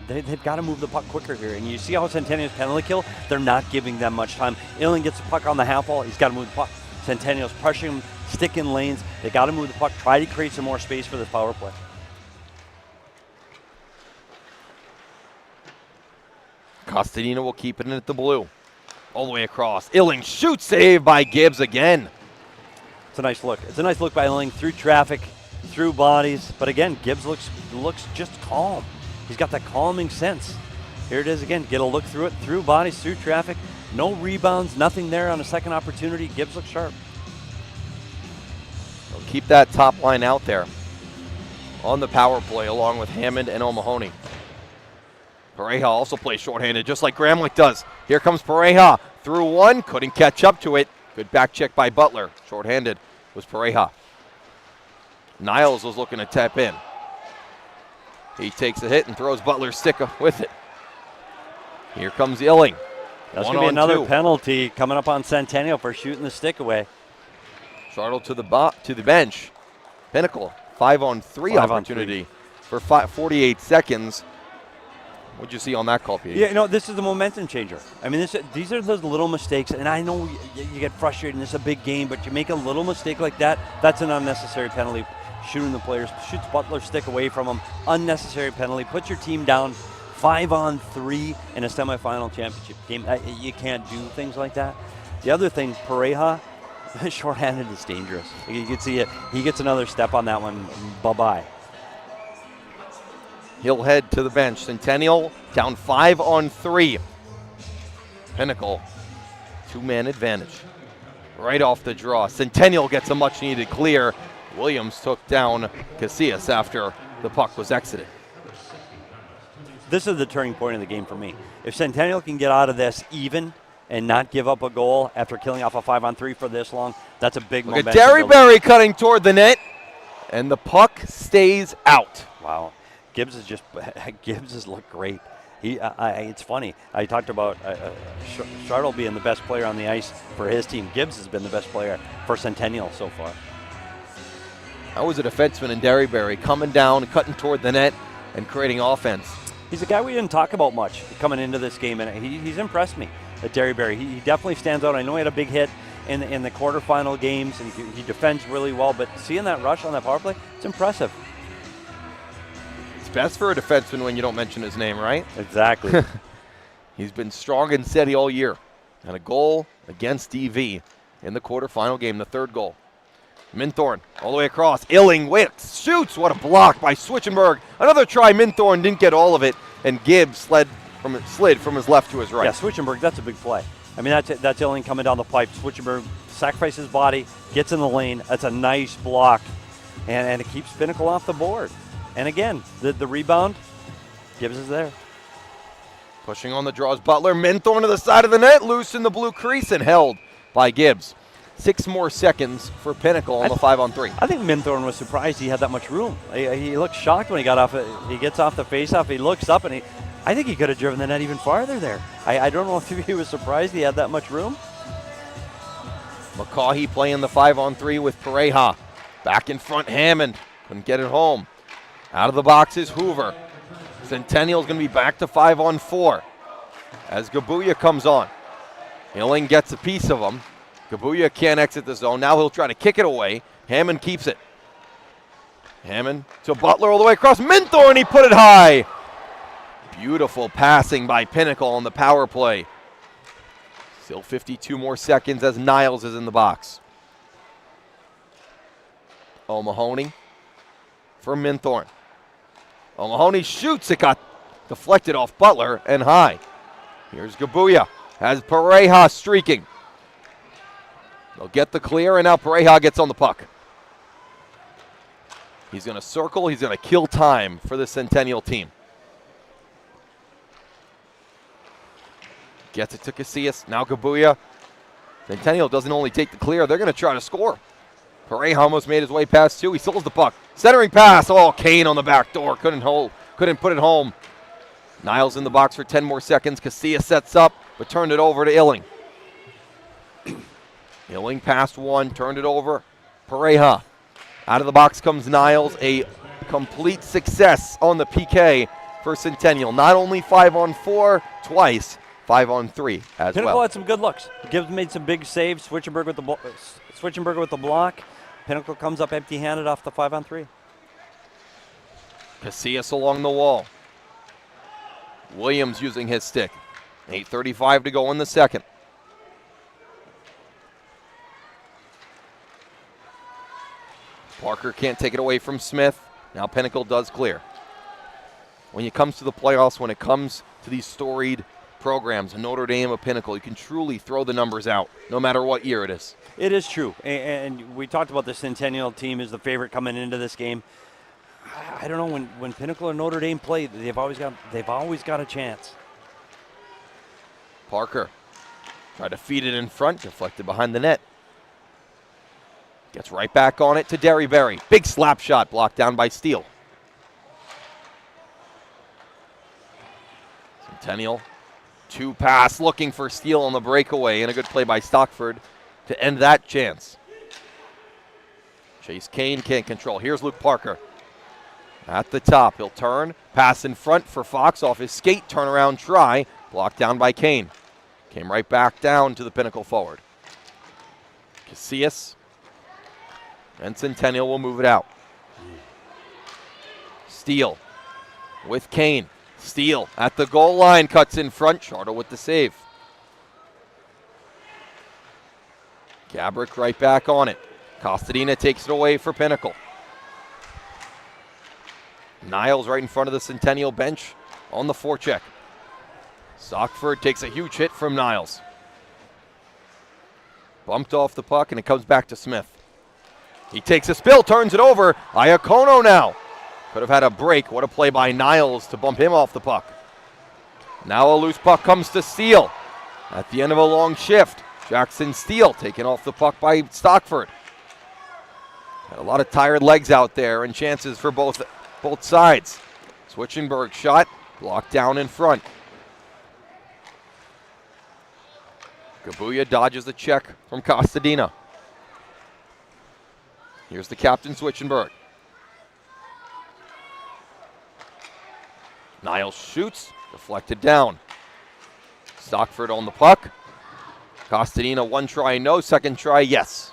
they've got to move the puck quicker here. And you see how Centennial's penalty kill, they're not giving them much time. Illing gets the puck on the half wall. He's got to move the puck. Centennial's pressuring him, stick in lanes. They got to move the puck, try to create some more space for this power play. Costadina will keep it in at the blue. All the way across. Illing shoots, save by Gibbs again. It's a nice look. It's a nice look by Illing through traffic, through bodies. But again, Gibbs looks just calm. He's got that calming sense. Here it is again. Get a look through it, through bodies, through traffic. No rebounds, nothing there on a second opportunity. Gibbs looks sharp. They'll keep that top line out there on the power play along with Hammond and O'Mahony. Pareja also plays shorthanded just like Gramlich does. Here comes Pareja. Through one, couldn't catch up to it. Good back check by Butler. Shorthanded was Pareja. Niles was looking to tap in. He takes a hit and throws Butler's stick with it. Here comes Illing. That's going to be another penalty coming up on Centennial for shooting the stick away. Shortle to the bench. Pinnacle, 5-on-3 opportunity for 48 seconds. What'd you see on that call, Pete? Yeah, this is the momentum changer. I mean, these are those little mistakes, and I know you get frustrated, and it's a big game, but you make a little mistake like that, that's an unnecessary penalty. Shooting the players, shoots Butler's stick away from him, unnecessary penalty, puts your team down 5-on-3 in a semifinal championship game. You can't do things like that. The other thing, Pareja, shorthanded is dangerous. You can see it. He gets another step on that one. Bye-bye. He'll head to the bench. Centennial down 5-on-3. Pinnacle, two-man advantage. Right off the draw. Centennial gets a much-needed clear. Williams took down Casillas after the puck was exited. This is the turning point of the game for me. If Centennial can get out of this even and not give up a goal after killing off a 5-on-3 for this long, that's a big momentum. Look at Derryberry cutting toward the net, and the puck stays out. Wow. Gibbs has looked great. It's funny. I talked about Charlotte being the best player on the ice for his team. Gibbs has been the best player for Centennial so far. That was a defenseman in Derryberry coming down, cutting toward the net, and creating offense. He's a guy we didn't talk about much coming into this game, and he's impressed me at Derryberry. He definitely stands out. I know he had a big hit in the quarterfinal games, and he defends really well, but seeing that rush on that power play, it's impressive. It's best for a defenseman when you don't mention his name, right? Exactly. He's been strong and steady all year. And a goal against DV in the quarterfinal game, the third goal. Minthorn all the way across. Illing shoots. What a block by Switchenberg. Another try. Minthorn didn't get all of it, and Gibbs slid from his left to his right. Yeah, Switchenberg, that's a big play. I mean, that's Illing coming down the pipe. Switchenberg sacrifices his body, gets in the lane. That's a nice block, and it keeps Pinnacle off the board. And again, the rebound, Gibbs is there. Pushing on the draws, Butler. Minthorn to the side of the net, loose in the blue crease, and held by Gibbs. 6 more seconds for Pinnacle on the 5-on-3. I think Minthorn was surprised he had that much room. He looked shocked when he got off. He gets off the faceoff. He looks up, and I think he could have driven the net even farther there. I don't know if he was surprised he had that much room. McCaughey playing the 5-on-3 with Pareja. Back in front, Hammond. Couldn't get it home. Out of the box is Hoover. Centennial's going to be back to 5-on-4 as Gabuya comes on. Illing gets a piece of him. Gabuya can't exit the zone. Now he'll try to kick it away. Hammond keeps it. Hammond to Butler all the way across. Minthorn, he put it high. Beautiful passing by Pinnacle on the power play. Still 52 more seconds as Niles is in the box. O'Mahony for Minthorn. O'Mahony shoots. It got deflected off Butler and high. Here's Gabuya. Has Pareja streaking. They'll get the clear, and now Pareja gets on the puck. He's going to circle. He's going to kill time for the Centennial team. Gets it to Casillas. Now Gabuya. Centennial doesn't only take the clear. They're going to try to score. Pareja almost made his way past 2. He steals the puck. Centering pass. Oh, Kane on the back door. Couldn't put it home. Niles in the box for 10 more seconds. Casillas sets up, but turned it over to Illing. Illing passed 1, turned it over. Pareja. Out of the box comes Niles. A complete success on the PK for Centennial. Not only 5-on-4, twice 5-on-3 as Pinnacle well. had some good looks. Gibbs made some big saves. Switchenberg with the block. Pinnacle comes up empty-handed off the 5-on-3. Casillas along the wall. Williams using his stick. 8:35 to go in the second. Parker can't take it away from Smith. Now Pinnacle does clear. When it comes to the playoffs, when it comes to these storied programs, Notre Dame or Pinnacle, you can truly throw the numbers out, no matter what year it is. It is true, and we talked about the Centennial team is the favorite coming into this game. I don't know, when Pinnacle and Notre Dame play, they've always got a chance. Parker tried to feed it in front, deflected behind the net. Gets right back on it to Derryberry. Big slap shot blocked down by Steele. Centennial, 2 pass, looking for Steele on the breakaway, and a good play by Stockford to end that chance. Chase Kane can't control. Here's Luke Parker. At the top, he'll turn, pass in front for Fox off his skate, turnaround try, blocked down by Kane. Came right back down to the Pinnacle forward. Casillas and Centennial will move it out. Steele with Kane. Steele at the goal line, cuts in front. Charter with the save. Gabrick right back on it. Costadina takes it away for Pinnacle. Niles right in front of the Centennial bench on the forecheck. Stockford takes a huge hit from Niles. Bumped off the puck, and it comes back to Smith. He takes a spill, turns it over. Iacono now. Could have had a break. What a play by Niles to bump him off the puck. Now a loose puck comes to Steele. At the end of a long shift, Jackson Steele taken off the puck by Stockford. Had a lot of tired legs out there and chances for both sides. Switchenberg shot, blocked down in front. Gabuya dodges the check from Costadina. Here's the captain, Switchenberg. Niles shoots, deflected down. Stockford on the puck. Costadina, one try, no. Second try, yes.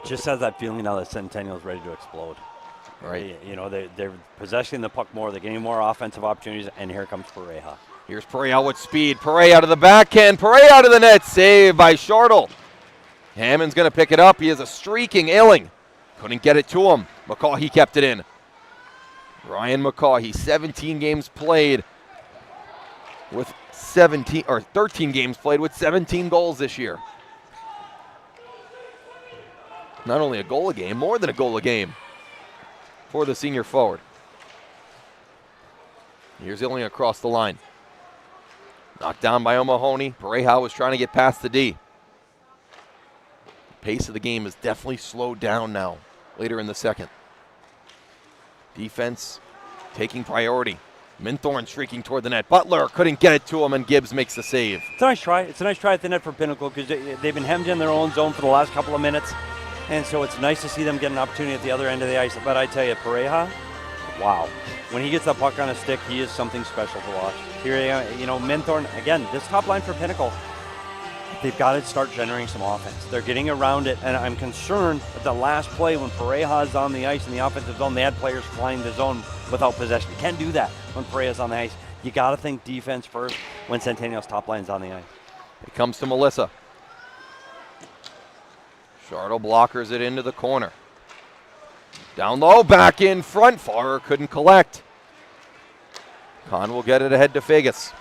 Just has that feeling now that Centennial's ready to explode. Right. You know, they're possessing the puck more. They're getting more offensive opportunities, and here comes Pareja. Here's Pareja with speed. Pareja out of the backhand. Pareja out of the net. Saved by Shortle. Hammond's going to pick it up. He has a streaking Illing. Couldn't get it to him. McCaughey kept it in. Ryan McCaughey, 17 games played with 13 games played with 17 goals this year. Not only a goal a game, more than a goal a game for the senior forward. Here's Illing across the line. Knocked down by O'Mahony. Pareja was trying to get past the D. The pace of the game has definitely slowed down now, later in the second. Defense taking priority. Minthorn streaking toward the net. Butler couldn't get it to him, and Gibbs makes the save. It's a nice try. It's a nice try at the net for Pinnacle because they've been hemmed in their own zone for the last couple of minutes. And so it's nice to see them get an opportunity at the other end of the ice. But I tell you, Pareja, wow. When he gets the puck on a stick, he is something special to watch. Here, you know, Minthorn, again, this top line for Pinnacle, they've got to start generating some offense. They're getting around it, and I'm concerned at the last play when Pareja is on the ice in the offensive zone, they had players flying the zone without possession. You can't do that when Pareja's on the ice. You got to think defense first when Centennial's top line's on the ice. It comes to Melissa. Chardo blockers it into the corner. Down low, back in front. Farrer couldn't collect. Kahn will get it ahead to Vegas.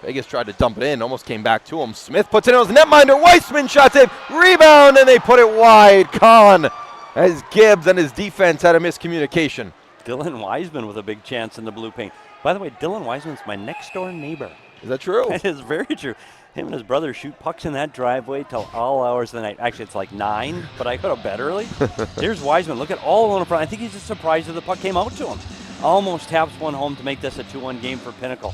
Vegas tried to dump it in, almost came back to him. Smith puts it in his netminder. Weissman shot it. Rebound, and they put it wide. Kahn, as Gibbs and his defense had a miscommunication. Dylan Wiseman with a big chance in the blue paint. By the way, Dylan Wiseman's my next door neighbor. Is that true? That is very true. Him and his brother shoot pucks in that driveway till all hours of the night. Actually, it's like 9, but I go to bed early. There's Wiseman. Look at all alone in front. I think he's just surprised that the puck came out to him. Almost taps one home to make this a 2-1 game for Pinnacle.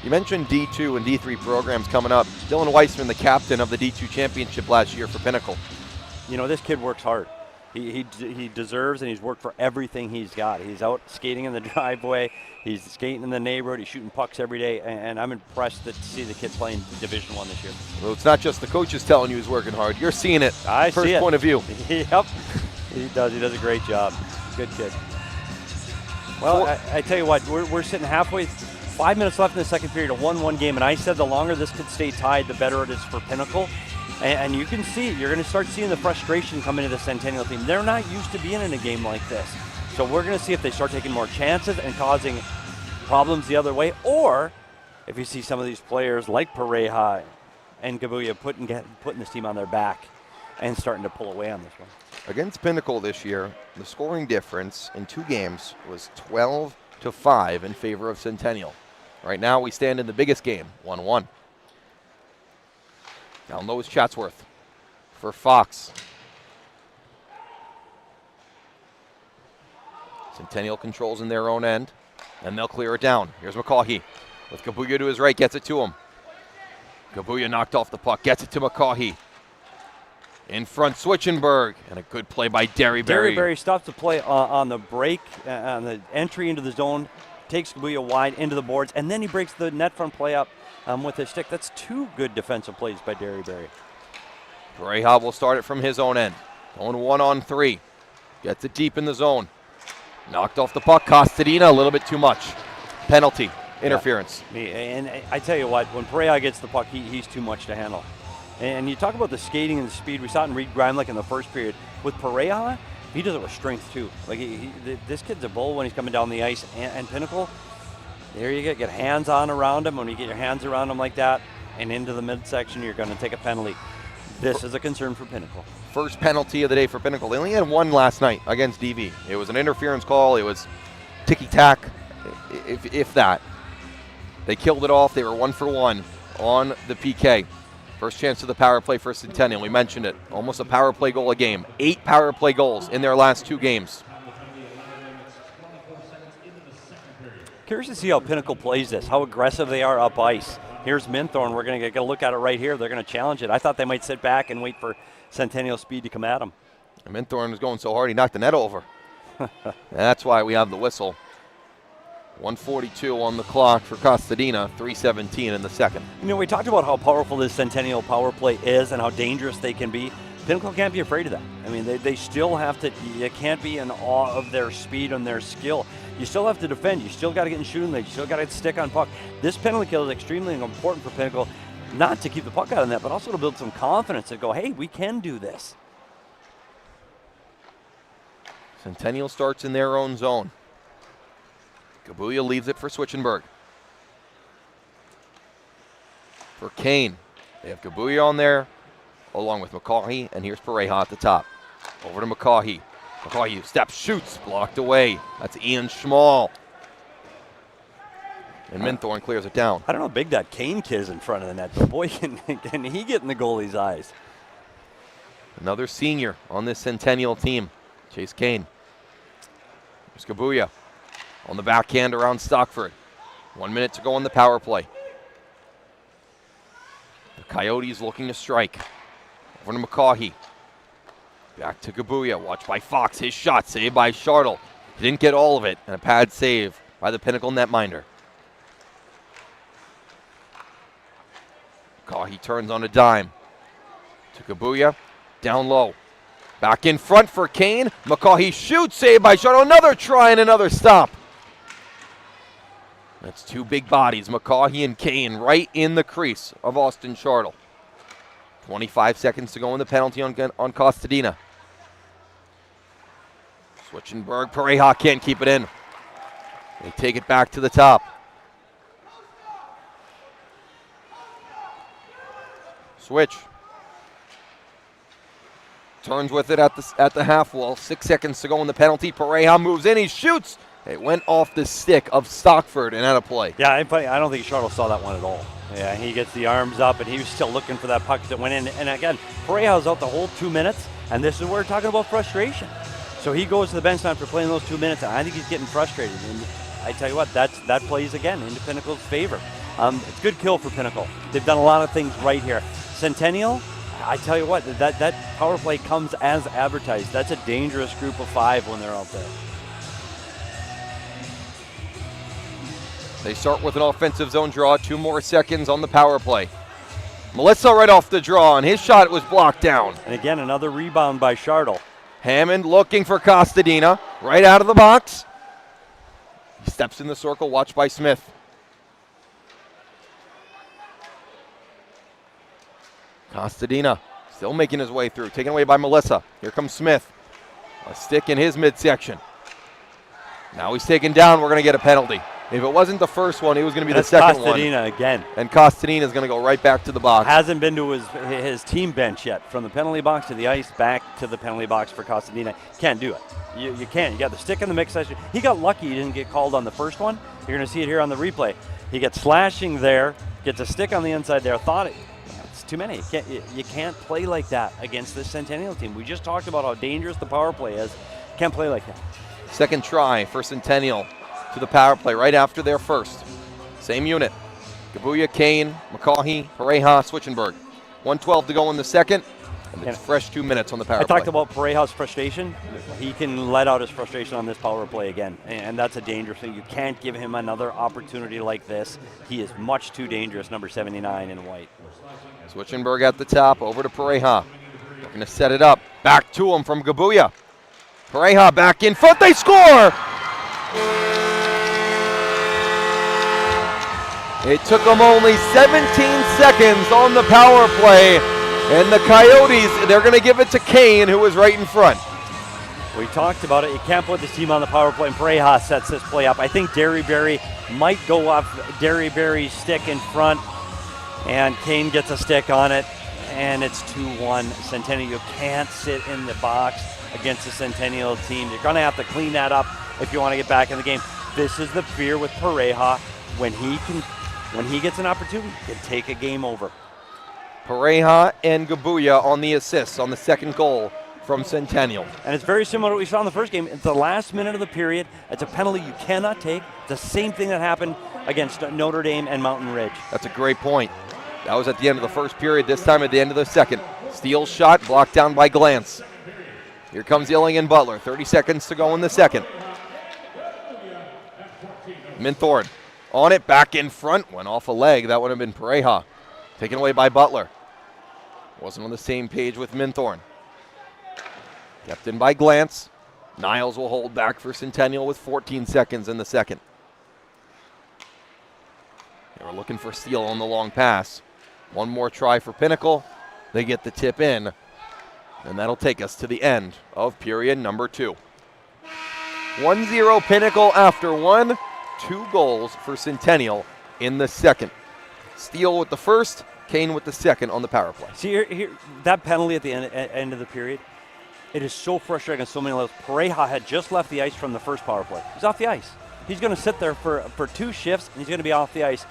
You mentioned D2 and D3 programs coming up. Dylan Weissman, the captain of the D2 championship last year for Pinnacle. You know, this kid works hard. He deserves, and he's worked for everything he's got. He's out skating in the driveway. He's skating in the neighborhood. He's shooting pucks every day, and I'm impressed to see the kid playing Division I this year. Well, it's not just the coaches telling you he's working hard. You're seeing it. I First see it. point of view. Yep, he does. He does a great job. Good kid. Well, I tell you what, we're sitting halfway. 5 minutes left in the second period, a 1-1 game, and I said the longer this could stay tied, the better it is for Pinnacle. And you can see, you're going to start seeing the frustration come into the Centennial team. They're not used to being in a game like this. So we're going to see if they start taking more chances and causing problems the other way, or if you see some of these players like Pareja and Gabuya putting this team on their back and starting to pull away on this one. Against Pinnacle this year, the scoring difference in 2 games was 12-5 in favor of Centennial. Right now, we stand in the biggest game, 1-1. Down low is Chatsworth for Fox. Centennial controls in their own end, and they'll clear it down. Here's McCaughey with Gabuya to his right, gets it to him. Gabuya knocked off the puck, gets it to McCaughey. In front, Switchenberg, and a good play by Derryberry. Derryberry stops the play on the break, on the entry into the zone, takes Gabuya wide into the boards, and then he breaks the net front play up with his stick. That's 2 good defensive plays by Derryberry. Pareja will start it from his own end. Going 1-on-3. Gets it deep in the zone. Knocked off the puck. Costadina, a little bit too much. Penalty. Interference. Yeah. And I tell you what, when Pareja gets the puck, he's too much to handle. And you talk about the skating and the speed. We saw it in Reed Grimlich in the first period. With Pareja, he does it with strength too. Like this kid's a bull when he's coming down the ice. And Pinnacle, there you get hands on around him. When you get your hands around him like that and into the midsection, you're going to take a penalty. This is a concern for Pinnacle. First penalty of the day for Pinnacle. They only had 1 last night against DV. It was an interference call. It was ticky-tack, if that. They killed it off. They were 1 for 1 on the PK. First chance of the power play for Centennial. We mentioned it. Almost a power play goal a game. 8 power play goals in their last 2 games. Curious to see how Pinnacle plays this, how aggressive they are up ice. Here's Minthorn. We're going to get a look at it right here. They're going to challenge it. I thought they might sit back and wait for Centennial speed to come at them. And Minthorn was going so hard he knocked the net over. That's why we have the whistle. 1:42 on the clock for Costadina, 3:17 in the second. You know, we talked about how powerful this Centennial power play is and how dangerous they can be. Pinnacle can't be afraid of that. I mean, they still have to, you can't be in awe of their speed and their skill. You still have to defend. You still got to get in shooting league. You still got to stick on puck. This penalty kill is extremely important for Pinnacle, not to keep the puck out of net, but also to build some confidence and go, hey, we can do this. Centennial starts in their own zone. Gabuya leaves it for Switchenberg. For Kane, they have Gabuya on there, along with McCaughey, and here's Pareja at the top. Over to McCaughey. McCaughey steps, shoots, blocked away. That's Ian Schmall. And Minthorn clears it down. I don't know how big that Kane kid is in front of the net, but boy, can he get in the goalie's eyes. Another senior on this Centennial team, Chase Kane. Here's Gabuya on the backhand around Stockford. 1 minute to go on the power play. The Coyotes looking to strike. Over to McCaughey. Back to Gabuya. Watched by Fox. His shot saved by Shartle. He didn't get all of it. And a pad save by the Pinnacle netminder. McCaughey turns on a dime. To Gabuya. Down low. Back in front for Kane. McCaughey shoots. Saved by Shartle. Another try and another stop. That's two big bodies, McCaughey and Kane, right in the crease of Austin Shartle. 25 seconds to go in the penalty on Costadina. Switchenberg, Pareja can't keep it in. They take it back to the top. Switch. Turns with it at the half wall. 6 seconds to go in the penalty. Pareja moves in, he shoots. It went off the stick of Stockford and out of play. Yeah, I don't think Shartle saw that one at all. Yeah, he gets the arms up, and he was still looking for that puck that went in. And again, Pareja was out the whole 2 minutes, and this is where we're talking about frustration. So he goes to the bench after playing those 2 minutes, and I think he's getting frustrated. And I tell you what, that plays again into Pinnacle's favor. It's a good kill for Pinnacle. They've done a lot of things right here. Centennial, I tell you what, that power play comes as advertised. That's a dangerous group of five when they're out there. They start with an offensive zone draw, 2 more seconds on the power play. Melissa right off the draw, and his shot was blocked down. And again, another rebound by Shartle. Hammond looking for Costadina, right out of the box. He steps in the circle, watched by Smith. Costadina still making his way through, taken away by Melissa. Here comes Smith. A stick in his midsection. Now he's taken down, we're going to get a penalty. If it wasn't the first one, it was going to be the second one. Costadina again. And Costadina is going to go right back to the box. Hasn't been to his team bench yet. From the penalty box to the ice, back to the penalty box for Costadina. Can't do it. You can't. You got the stick in the mix section. He got lucky he didn't get called on the first one. You're going to see it here on the replay. He gets slashing there, gets a stick on the inside there. Thought it's too many. You can't play like that against this Centennial team. We just talked about how dangerous the power play is. Can't play like that. Second try for Centennial to the power play right after their first. Same unit. Gabuya, Kane, McCaughey, Pareja, Switchenberg. 1:12 to go in the second, and it's fresh 2 minutes on the power play. I talked about Pareja's frustration. He can let out his frustration on this power play again, and that's a dangerous thing. You can't give him another opportunity like this. He is much too dangerous, number 79 in white. Switchenberg at the top, over to Pareja. Looking to set it up. Back to him from Gabuya. Pareja back in front, they score! It took them only 17 seconds on the power play, and the Coyotes, they're going to give it to Kane, who was right in front. We talked about it. You can't put this team on the power play, and Pareja sets this play up. I think Derryberry might go off Derryberry's stick in front, and Kane gets a stick on it, and it's 2-1. Centennial, you can't sit in the box against the Centennial team. You're going to have to clean that up if you want to get back in the game. This is the fear with Pareja. When he gets an opportunity, he can take a game over. Pareja and Gabuya on the assists on the second goal from Centennial. And it's very similar to what we saw in the first game. It's the last minute of the period. It's a penalty you cannot take. It's the same thing that happened against Notre Dame and Mountain Ridge. That's a great point. That was at the end of the first period, this time at the end of the second. Steele shot, blocked down by Glantz. Here comes Illing and Butler, 30 seconds to go in the second. Minthorn on it, back in front, went off a leg. That would have been Pareja. Taken away by Butler. Wasn't on the same page with Minthorn. Kept in by Glantz. Niles will hold back for Centennial with 14 seconds in the second. They were looking for Steele on the long pass. One more try for Pinnacle. They get the tip in. And that'll take us to the end of period number 2. 1-0 Pinnacle after 1. 2 goals for Centennial in the second. Steele with the first, Kane with the second on the power play. See, here that penalty at the end of the period, it is so frustrating on so many levels. Pareja had just left the ice from the first power play. He's off the ice. He's going to sit there for 2 shifts, and he's going to be off the ice.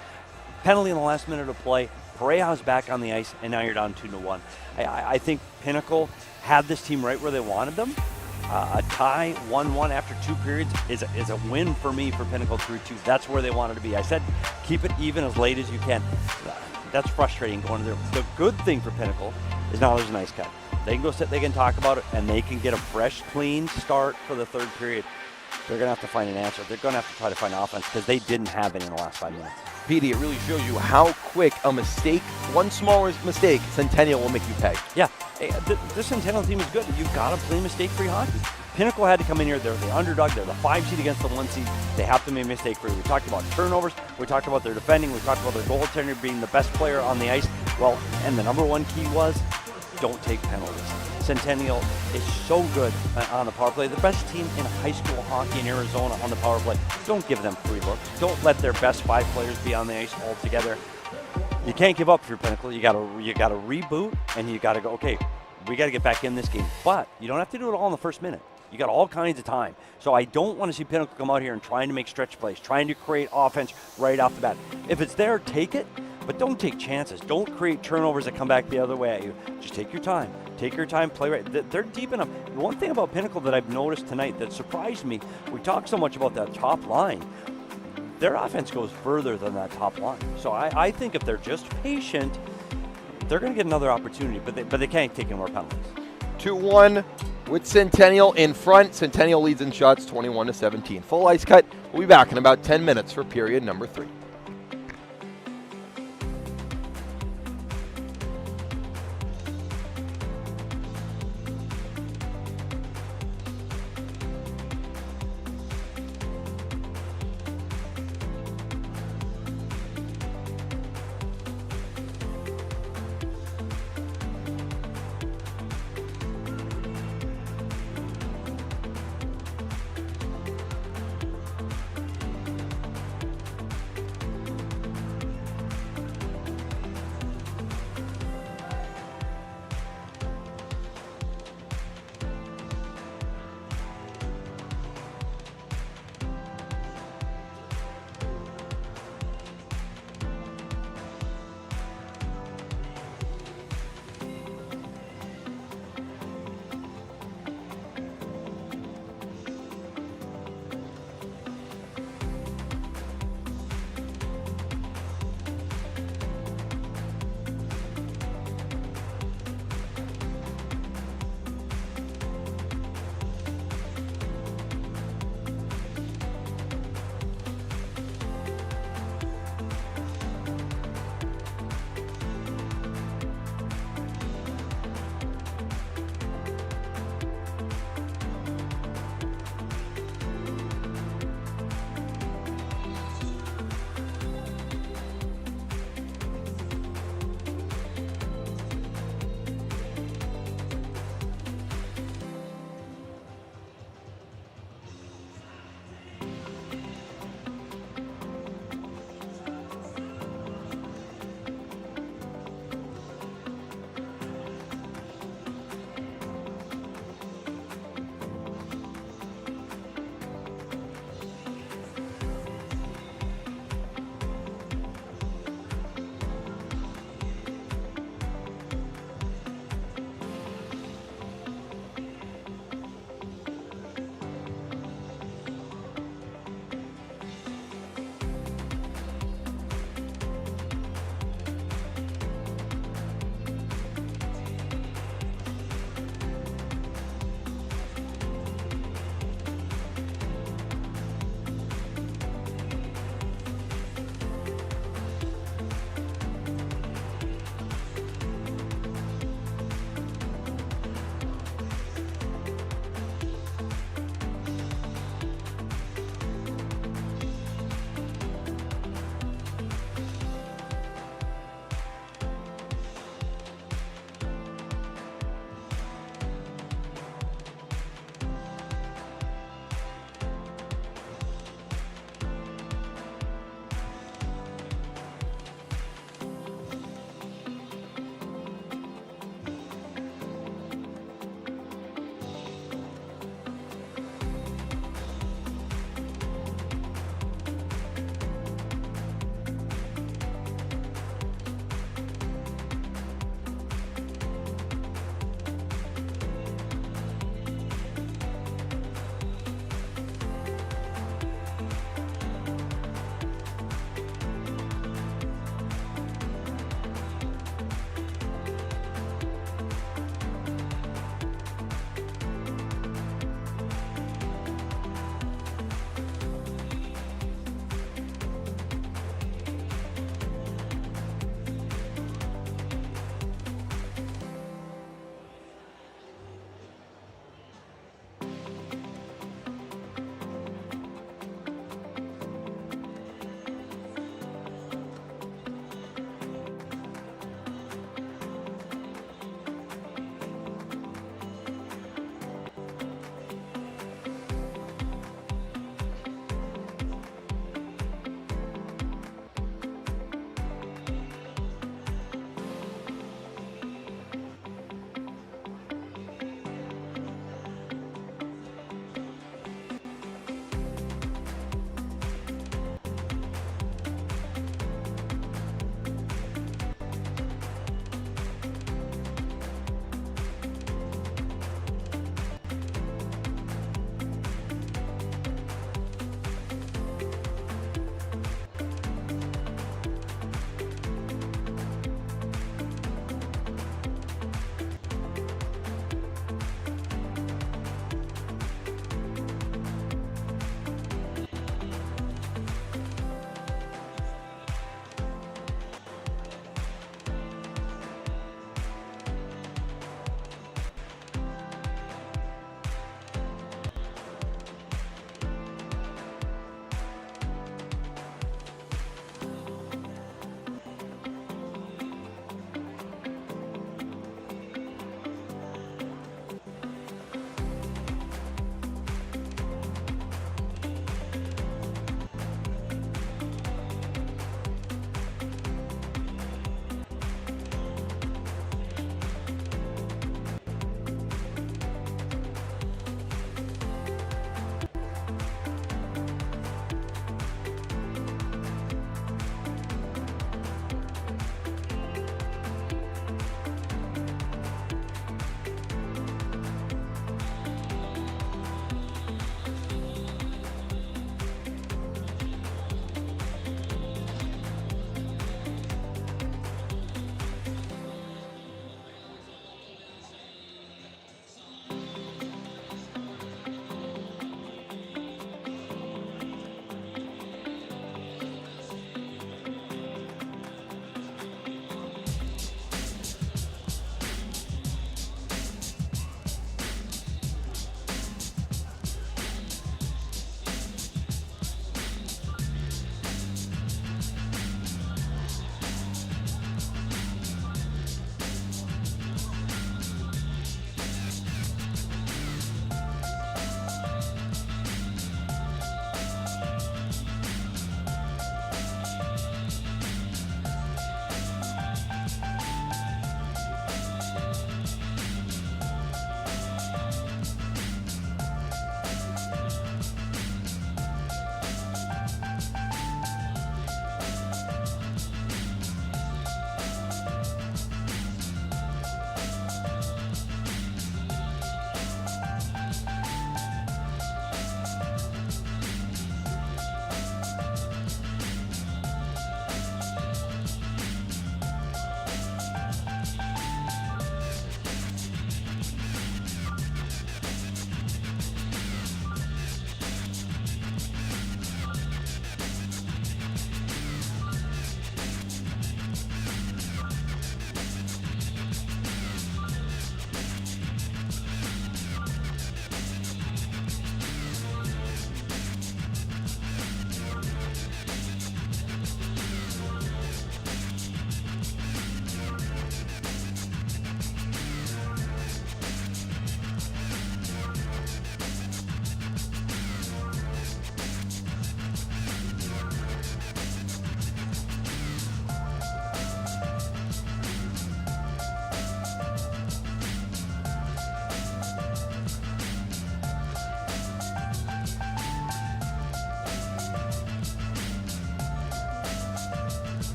Penalty in the last minute of play. Pareja's back on the ice, and now you're down 2-1. I think Pinnacle had this team right where they wanted them. A tie, 1-1 after 2 periods is a win for me for Pinnacle 3-2. That's where they wanted to be. I said keep it even as late as you can. That's frustrating going to there. The good thing for Pinnacle is now there's an ice cut. They can go sit, they can talk about it, and they can get a fresh, clean start for the third period. They're going to have to find an answer. They're going to have to try to find offense because they didn't have it in the last 5 minutes. Petey, it really shows you how quick a mistake, one small mistake, Centennial will make you pay. Yeah, this Centennial team is good. You've got to play mistake-free hockey. Pinnacle had to come in here. They're the underdog. They're the 5 seed against the 1 seed. They have to make mistake-free. We talked about turnovers. We talked about their defending. We talked about their goaltender being the best player on the ice. Well, and the number 1 key was don't take penalties. Centennial is so good on the power play. The best team in high school hockey in Arizona on the power play. Don't give them free looks. Don't let their best 5 players be on the ice altogether. You can't give up for your Pinnacle. You gotta reboot, and you gotta go, okay, we gotta get back in this game. But you don't have to do it all in the first minute. You got all kinds of time. So I don't want to see Pinnacle come out here and trying to make stretch plays, trying to create offense right off the bat. If it's there, take it, but don't take chances. Don't create turnovers that come back the other way at you. Just take your time. Take your time, play right. They're deep enough. One thing about Pinnacle that I've noticed tonight that surprised me, we talk so much about that top line. Their offense goes further than that top line. So I think if they're just patient, they're going to get another opportunity, but they can't take any more penalties. 2-1 with Centennial in front. Centennial leads in shots 21-17. Full ice cut. We'll be back in about 10 minutes for period number 3.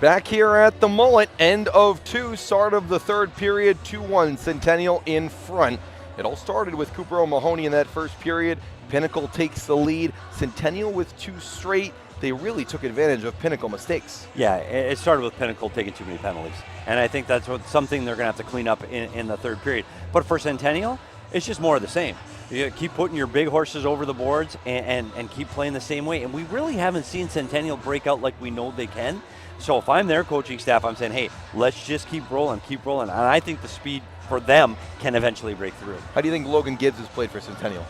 Back here at the Mullet, end of 2, start of the third period, 2-1, Centennial in front. It all started with Cooper O'Mahony in that first period. Pinnacle takes the lead. Centennial with 2 straight. They really took advantage of Pinnacle mistakes. Yeah, it started with Pinnacle taking too many penalties. And I think that's something they're going to have to clean up in the third period. But for Centennial, it's just more of the same. You keep putting your big horses over the boards and keep playing the same way. And we really haven't seen Centennial break out like we know they can. So if I'm their coaching staff, I'm saying, hey, let's just keep rolling. And I think the speed for them can eventually break through. How do you think Logan Gibbs has played for Centennial?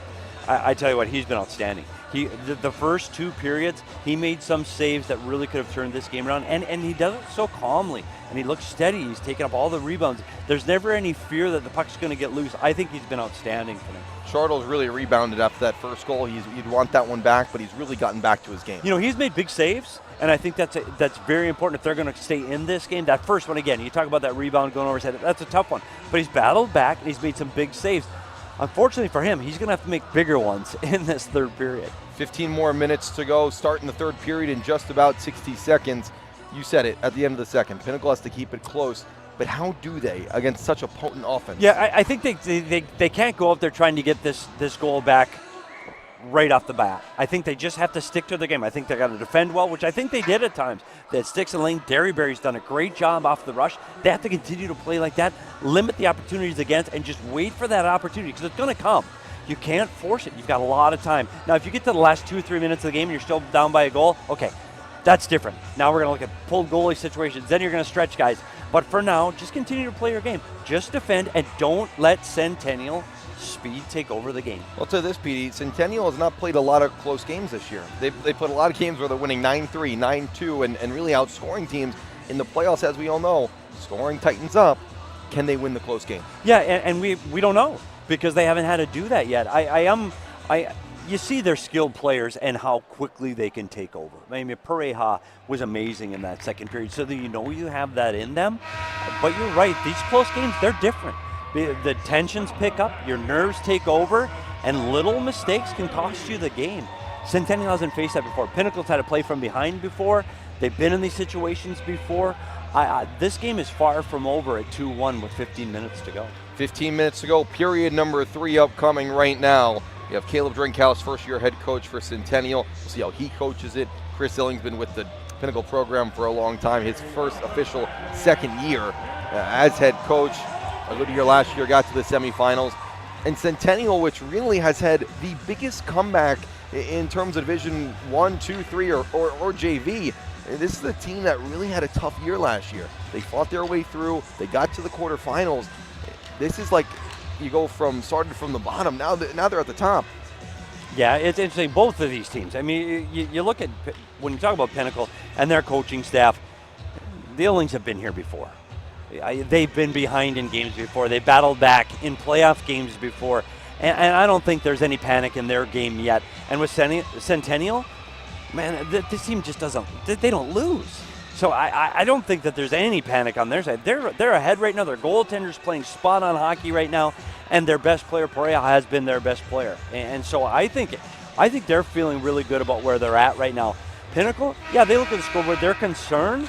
I tell you what, he's been outstanding. The first 2 periods, he made some saves that really could have turned this game around, and he does it so calmly, and he looks steady. He's taking up all the rebounds. There's never any fear that the puck's going to get loose. I think he's been outstanding for them. Chartle's really rebounded after that first goal. You'd want that one back, but he's really gotten back to his game. You know, he's made big saves, and I think that's very important if they're going to stay in this game. That first one, again, you talk about that rebound going over his head. That's a tough one, but he's battled back, and he's made some big saves. Unfortunately for him, he's going to have to make bigger ones in this third period. 15 more minutes to go, starting the third period in just about 60 seconds. You said it, at the end of the second. Pinnacle has to keep it close, but how do they against such a potent offense? Yeah, I think they can't go out there trying to get this goal back right off the bat. I think they just have to stick to the game. I think they got to defend well, which I think they did at times. They had sticks in lane. Derryberry's done a great job off the rush. They have to continue to play like that, limit the opportunities against, and just wait for that opportunity because it's going to come. You can't force it. You've got a lot of time. Now, if you get to the last 2 or 3 minutes of the game and you're still down by a goal, okay, that's different. Now we're going to look at pulled goalie situations. Then you're going to stretch guys. But for now, just continue to play your game. Just defend and don't let Centennial speed take over the game. Well, to this, PD, Centennial has not played a lot of close games this year. They played a lot of games where they're winning 9-3, 9-2, and really outscoring teams. In the playoffs, as we all know, scoring tightens up. Can they win the close game? Yeah, and we don't know because they haven't had to do that yet. You see their skilled players and how quickly they can take over. I mean, Pareja was amazing in that second period, so that you know you have that in them. But you're right, these close games, they're different. The tensions pick up, your nerves take over, and little mistakes can cost you the game. Centennial hasn't faced that before. Pinnacle's had to play from behind before. They've been in these situations before. This game is far from over at 2-1 with 15 minutes to go. 15 minutes to go, period number 3 upcoming right now. You have Caleb Drinkhouse, first-year head coach for Centennial. We'll see how he coaches it. Chris Illing's been with the Pinnacle program for a long time. His first official second year as head coach. A good year last year, got to the semifinals. And Centennial, which really has had the biggest comeback in terms of Division 1, 2, 3, or JV. This is the team that really had a tough year last year. They fought their way through. They got to the quarterfinals. This is like you go from started from the bottom. Now they're at the top. Yeah, it's interesting. Both of these teams. I mean, you look at when you talk about Pinnacle and their coaching staff. The Illings have been here before. They've been behind in games before. They battled back in playoff games before. And I don't think there's any panic in their game yet. And with Centennial, man, this team just doesn't, they don't lose. So I don't think that there's any panic on their side. They're ahead right now. Their goaltender's playing spot-on hockey right now. And their best player, Pareja, has been their best player. And so I think they're feeling really good about where they're at right now. Pinnacle, yeah, they look at the scoreboard. They're concerned.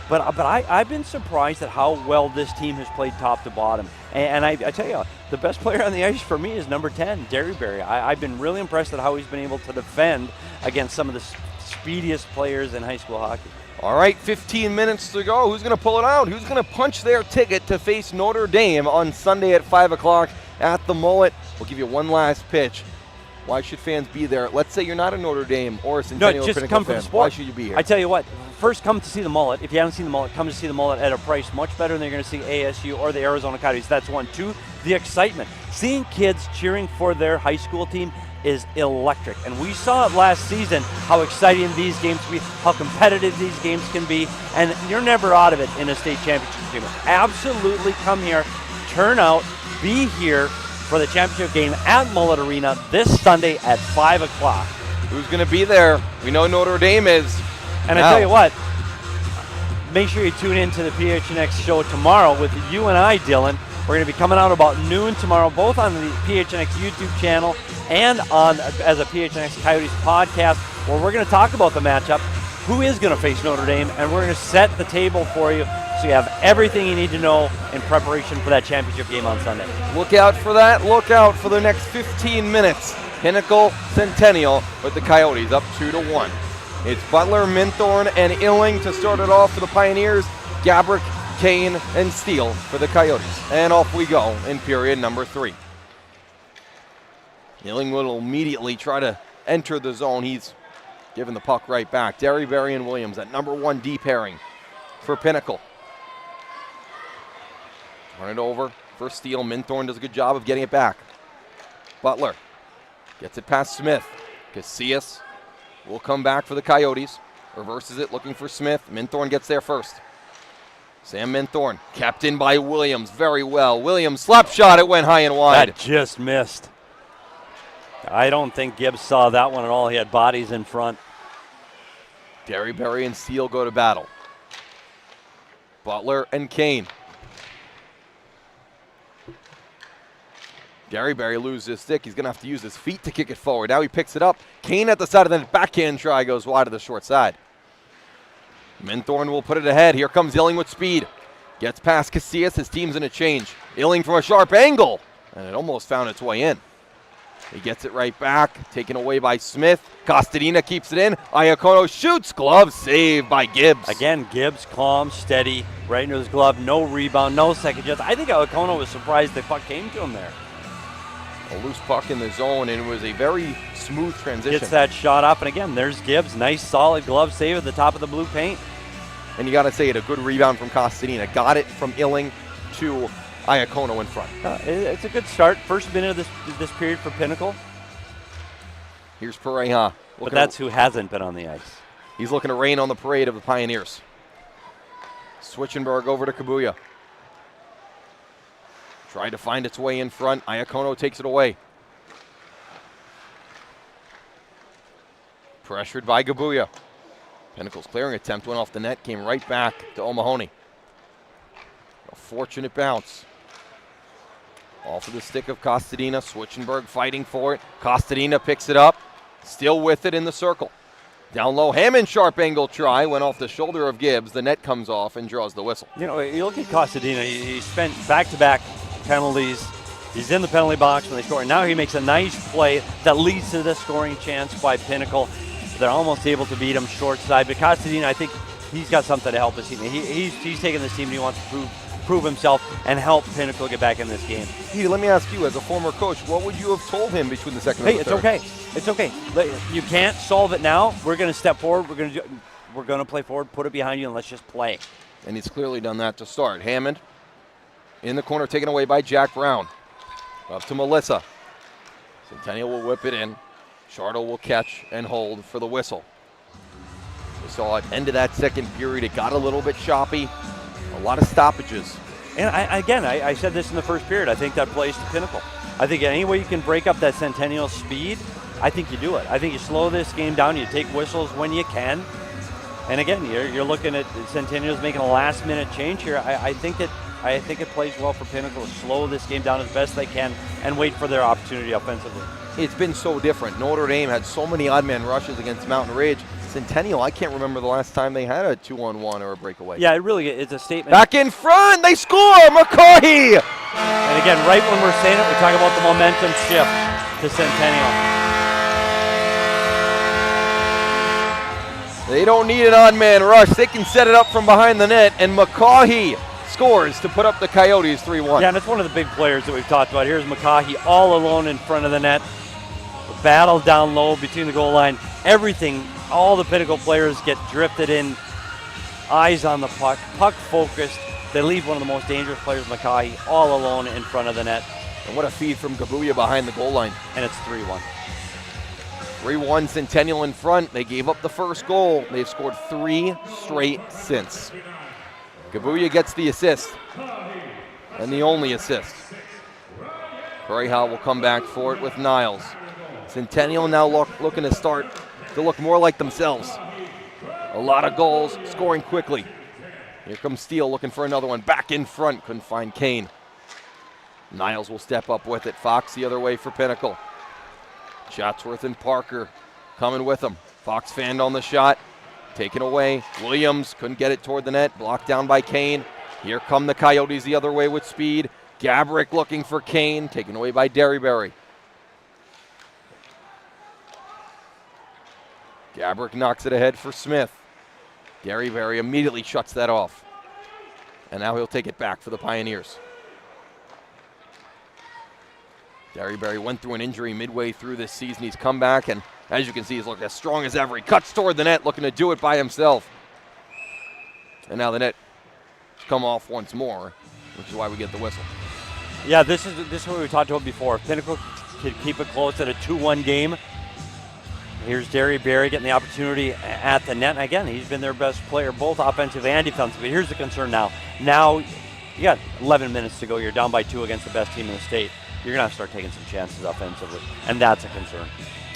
But I've been surprised at how well this team has played top to bottom. And I tell you, the best player on the ice for me is number 10, Derryberry. I've been really impressed at how he's been able to defend against some of the speediest players in high school hockey. All right, 15 minutes to go. Who's going to pull it out? Who's going to punch their ticket to face Notre Dame on Sunday at 5 o'clock at the Mullet? We'll give you one last pitch. Why should fans be there? Let's say you're not a Notre Dame or a Centennial just Pinnacle come for fan. the sport. Why should you be here? I tell you what, first come to see the Mullet. If you haven't seen the Mullet, come to see the Mullet at a price much better than you're going to see ASU or the Arizona Coyotes. That's one. Two, the excitement. Seeing kids cheering for their high school team is electric. And we saw it last season, how exciting these games can be, how competitive these games can be, and you're never out of it in a state championship game. Absolutely come here, turn out, be here for the championship game at Mullet Arena this Sunday at 5 o'clock. Who's going to be there? We know Notre Dame is. And I tell you what, make sure you tune in to the PHNX show tomorrow with you and I, Dylan. We're going to be coming out about noon tomorrow, both on the PHNX YouTube channel and on as a PHNX Coyotes podcast, where we're going to talk about the matchup. who is going to face Notre Dame, and we're going to set the table for you so you have everything you need to know in preparation for that championship game on Sunday. Look out for that. Look out for the next 15 minutes. Pinnacle, Centennial with the Coyotes up 2-1. It's Butler, Minthorn, and Illing to start it off for the Pioneers. Gabrick, Kane, and Steele for the Coyotes. And off we go in period number 3. Illing will immediately try to enter the zone. He's giving the puck right back. Derryberry and Williams, that number 1 D pairing for Pinnacle. Turn it over for Steele. Minthorn does a good job of getting it back. Butler gets it past Smith. Casillas will come back for the Coyotes. Reverses it, looking for Smith. Minthorn gets there first. Sam Minthorn, kept in by Williams very well. Williams, slap shot, it went high and wide. That just missed. I don't think Gibbs saw that one at all. He had bodies in front. Derryberry and Steele go to battle. Butler and Kane. Derryberry loses his stick. He's going to have to use his feet to kick it forward. Now he picks it up. Kane at the side of the net. Backhand try goes wide to the short side. Minthorn will put it ahead. Here comes Illing with speed. Gets past Casillas. His team's in a change. Illing from a sharp angle. And it almost found its way in. He gets it right back. Taken away by Smith. Costadina keeps it in. Iacono shoots. Glove saved by Gibbs. Again, Gibbs calm, steady, right into his glove. No rebound, no second chance. I think Iacono was surprised the puck came to him there. A loose puck in the zone, and it was a very smooth transition. Gets that shot up, and again, there's Gibbs. Nice, solid glove save at the top of the blue paint. And you got to say it, a good rebound from Costadina. Got it from Illing to Iacono in front. It's a good start. First minute of this period for Pinnacle. Here's Pareja. But that's who hasn't been on the ice. He's looking to rain on the parade of the Pioneers. Switchenberg over to Kabuya. Tried to find its way in front. Iacono takes it away. Pressured by Gabuya. Pinnacle's clearing attempt went off the net, came right back to O'Mahony. A fortunate bounce. Off of the stick of Costadina. Switchenberg fighting for it. Costadina picks it up. Still with it in the circle. Down low, Hammond sharp angle try. Went off the shoulder of Gibbs. The net comes off and draws the whistle. You know, you look at Costadina. He spent back-to-back penalties. He's in the penalty box when they score. And now he makes a nice play that leads to the scoring chance by Pinnacle. They're almost able to beat him short side. But Costadina, I think he's got something to help his team. He's taking this team and he wants to prove himself and help Pinnacle get back in this game. Hey, let me ask you, as a former coach, what would you have told him between the second and the third? Hey, it's okay. You can't solve it now. We're going to step forward. We're going to play forward, put it behind you, and let's just play. And he's clearly done that to start. Hammond in the corner, taken away by Jack Brown. Up to Melissa. Centennial will whip it in. Shardo will catch and hold for the whistle. We saw at end of that second period, it got a little bit choppy. A lot of stoppages. And I said this in the first period. I think that plays to Pinnacle. I think any way you can break up that Centennial speed, I think you do it. I think you slow this game down. You take whistles when you can. And again, you're looking at Centennial's making a last-minute change here. I think it plays well for Pinnacle to slow this game down as best they can and wait for their opportunity offensively. It's been so different. Notre Dame had so many odd man rushes against Mountain Ridge. Centennial, I can't remember the last time they had a 2-on-1 or a breakaway. Yeah, it really is a statement. Back in front, they score! McCaughey! And again, right when we're saying it, we talk about the momentum shift to Centennial. They don't need an odd man rush. They can set it up from behind the net, and McCaughey scores to put up the Coyotes 3-1. Yeah, and it's one of the big players that we've talked about. Here's McCaughey all alone in front of the net. Battle down low between the goal line. Everything, all the Pinnacle players get drifted in. Eyes on the puck, puck focused. They leave one of the most dangerous players, McCaughey, all alone in front of the net. And what a feed from Gabuya behind the goal line. And it's 3-1. 3-1 Centennial in front. They gave up the first goal. They've scored 3 straight since. Gabuya gets the assist. And the only assist. Pareja will come back for it with Niles. Centennial now looking to start to look more like themselves. A lot of goals, scoring quickly. Here comes Steele looking for another one. Back in front, couldn't find Kane. Niles will step up with it. Fox the other way for Pinnacle. Chatsworth and Parker coming with him. Fox fanned on the shot. taken away. Williams couldn't get it toward the net, blocked down by Kane. Here come the Coyotes the other way with speed. Gabrick looking for Kane, taken away by Derryberry. Gabrick knocks it ahead for Smith. Derryberry immediately shuts that off. And now he'll take it back for the Pioneers. Derryberry went through an injury midway through this season. He's come back, and as you can see, he's looking as strong as ever. He cuts toward the net, looking to do it by himself. And now the net has come off once more, which is why we get the whistle. Yeah, this is what we talked about before. If Pinnacle could keep it close at a 2-1 game. Here's Derryberry getting the opportunity at the net. And again, he's been their best player, both offensive and defensive. But here's the concern now. Now you got 11 minutes to go. You're down by 2 against the best team in the state. You're going to have to start taking some chances offensively, and that's a concern.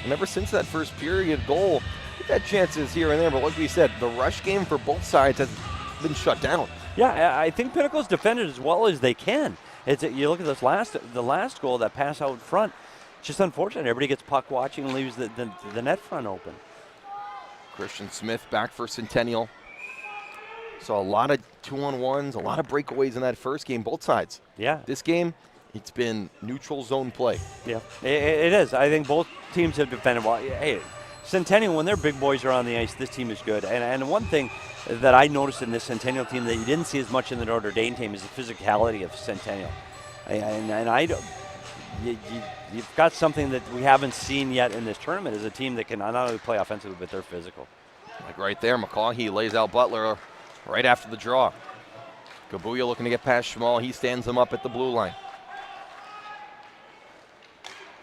And ever since that first period goal, we've had chances here and there, but like we said, the rush game for both sides has been shut down. Yeah, I think Pinnacle's defended as well as they can. You look at the last goal, that pass out front. It's just unfortunate. Everybody gets puck watching and leaves the net front open. Christian Smith back for Centennial. Saw a lot of 2-on-1s, a lot of breakaways in that first game, both sides. Yeah. This game, it's been neutral zone play. Yeah, it is. I think both teams have defended well. Hey, Centennial, when their big boys are on the ice, this team is good. And one thing that I noticed in this Centennial team that you didn't see as much in the Notre Dame team is the physicality of Centennial. You've got something that we haven't seen yet in this tournament is a team that can not only play offensively, but they're physical. Like right there, McCaughey lays out Butler right after the draw. Gabuya looking to get past Schmal. He stands him up at the blue line.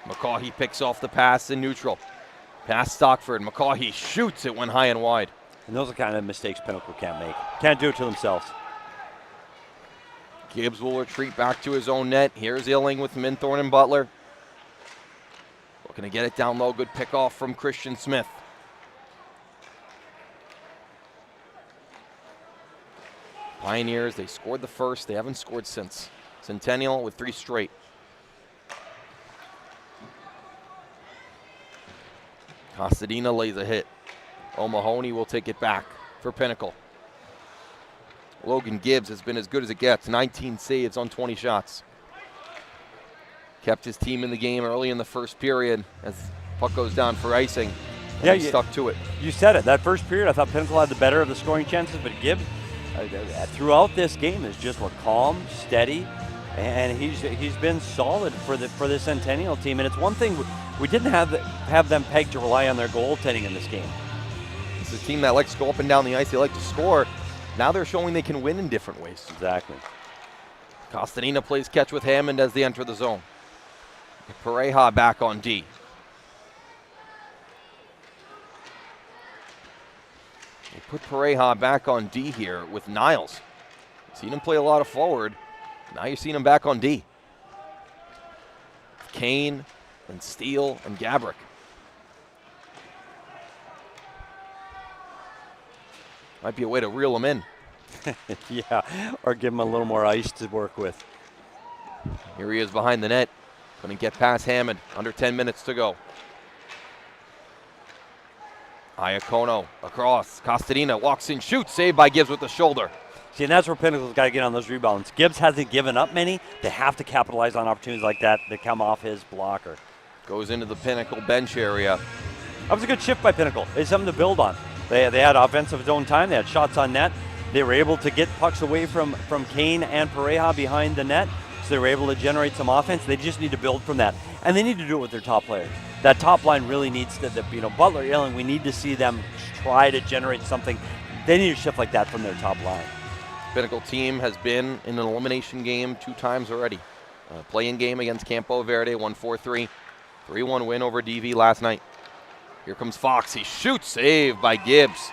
McCaughey picks off the pass in neutral. Pass Stockford. McCaughey shoots. It went high and wide. And those are the kind of mistakes Pinnacle can't make. Can't do it to themselves. Gibbs will retreat back to his own net. Here's Illing with Minthorn and Butler. Looking to get it down low. Good pick off from Christian Smith. Pioneers, they scored the first. They haven't scored since. Centennial with 3 straight. Costadina lays a hit. O'Mahony will take it back for Pinnacle. Logan Gibbs has been as good as it gets. 19 saves on 20 shots. Kept his team in the game early in the first period as puck goes down for icing. Yeah, he stuck to it. You said it. That first period, I thought Pinnacle had the better of the scoring chances, but Gibbs throughout this game has just looked calm, steady, and he's been solid for the Centennial team. And it's one thing we didn't have them pegged to rely on their goaltending in this game. It's a team that likes to go up and down the ice. They like to score. Now they're showing they can win in different ways. Exactly. Costadina plays catch with Hammond as they enter the zone. Pareja back on D. They put Pareja back on D here with Niles. Seen him play a lot of forward. Now you've seen him back on D. Kane and Steele and Gabrick. Might be a way to reel him in. Yeah, or give him a little more ice to work with. Here he is behind the net. Going to get past Hammond. Under 10 minutes to go. Iacono across. Costadina walks in, shoots, saved by Gibbs with the shoulder. See, and that's where Pinnacle's got to get on those rebounds. Gibbs hasn't given up many. They have to capitalize on opportunities like that that come off his blocker. Goes into the Pinnacle bench area. That was a good shift by Pinnacle. It's something to build on. They had offensive zone time. They had shots on net. They were able to get pucks away from Kane and Pareja behind the net, so they were able to generate some offense. They just need to build from that, and they need to do it with their top players. That top line really needs to, Butler, Illing, we need to see them try to generate something. They need a shift like that from their top line. Pinnacle team has been in an elimination game 2 times already. Play-in game against Campo Verde, 1-4-3. 3-1 win over DV last night. Here comes Fox. He shoots, saved by Gibbs.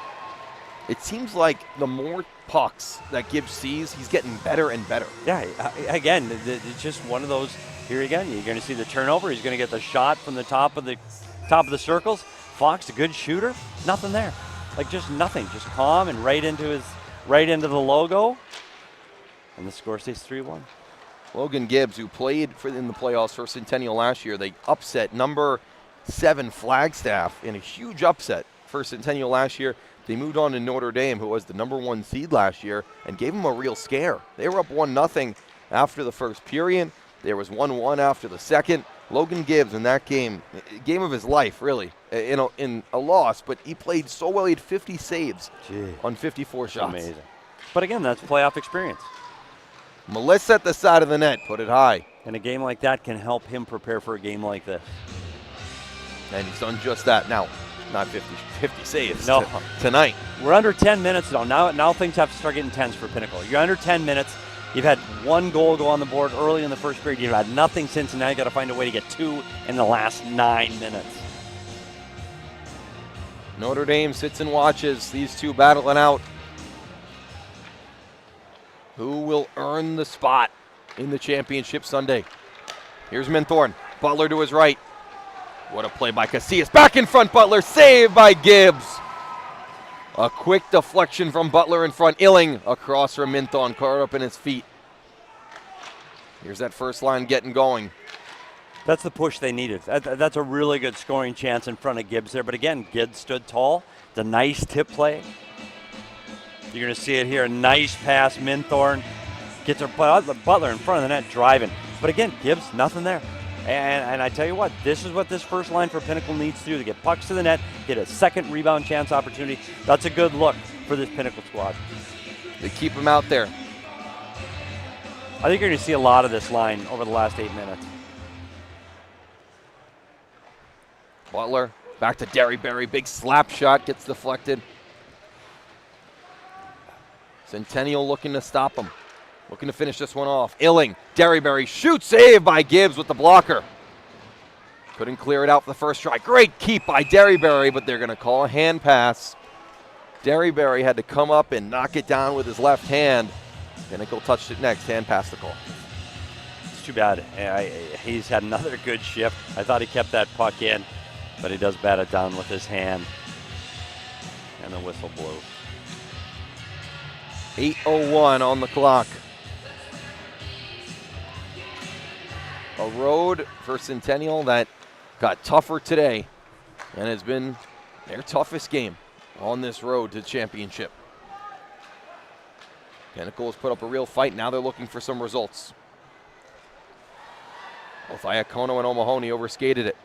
It seems like the more pucks that Gibbs sees, he's getting better and better. Yeah, again, it's just one of those. Here again, you're going to see the turnover. He's going to get the shot from the top of the circles. Fox, a good shooter. Nothing there, like just nothing. Just calm and right into the logo, and the score stays 3-1. Logan Gibbs, who played in the playoffs for Centennial last year, they upset number 7 Flagstaff in a huge upset for Centennial last year. They moved on to Notre Dame, who was the #1 seed last year, and gave them a real scare. They were up 1-0 after the first period. There was 1-1 after the second. Logan Gibbs in that game of his life, really, in a loss, but he played so well. He had 50 saves on 54 shots. Amazing. But again, that's playoff experience. Mullet at the side of the net, put it high. And a game like that can help him prepare for a game like this. And he's done just that. Now, not 50 saves No. tonight. We're under 10 minutes though. Now things have to start getting tense for Pinnacle. You're under 10 minutes. You've had one goal go on the board early in the first period. You've had nothing since, and now you got to find a way to get 2 in the last 9 minutes. Notre Dame sits and watches these two battling out. Who will earn the spot in the championship Sunday? Here's Minthorn. Butler to his right. What a play by Casillas. Back in front, Butler. Saved by Gibbs. A quick deflection from Butler in front. Illing across from Minthorn, caught up in his feet. Here's that first line getting going. That's the push they needed. That's a really good scoring chance in front of Gibbs there. But again, Gibbs stood tall. It's a nice tip play. You're going to see it here. A nice pass. Minthorn gets Butler in front of the net driving. But again, Gibbs, nothing there. And I tell you what, this is what this first line for Pinnacle needs to do, to get pucks to the net, get a second rebound chance opportunity. That's a good look for this Pinnacle squad. They keep him out there. I think you're going to see a lot of this line over the last 8 minutes. Butler back to Derryberry. Big slap shot gets deflected. Centennial looking to stop him. Looking to finish this one off. Illing, Derryberry, shoot, save by Gibbs with the blocker. Couldn't clear it out for the first try. Great keep by Derryberry, but they're going to call a hand pass. Derryberry had to come up and knock it down with his left hand. Pinnacle touched it next. Hand pass the call. It's too bad. He's had another good shift. I thought he kept that puck in, but he does bat it down with his hand. And the whistle blew. 8:01 on the clock. A road for Centennial that got tougher today and has been their toughest game on this road to championship. Pinnacle has put up a real fight. Now they're looking for some results. Both Iacono and O'Mahony overskated it.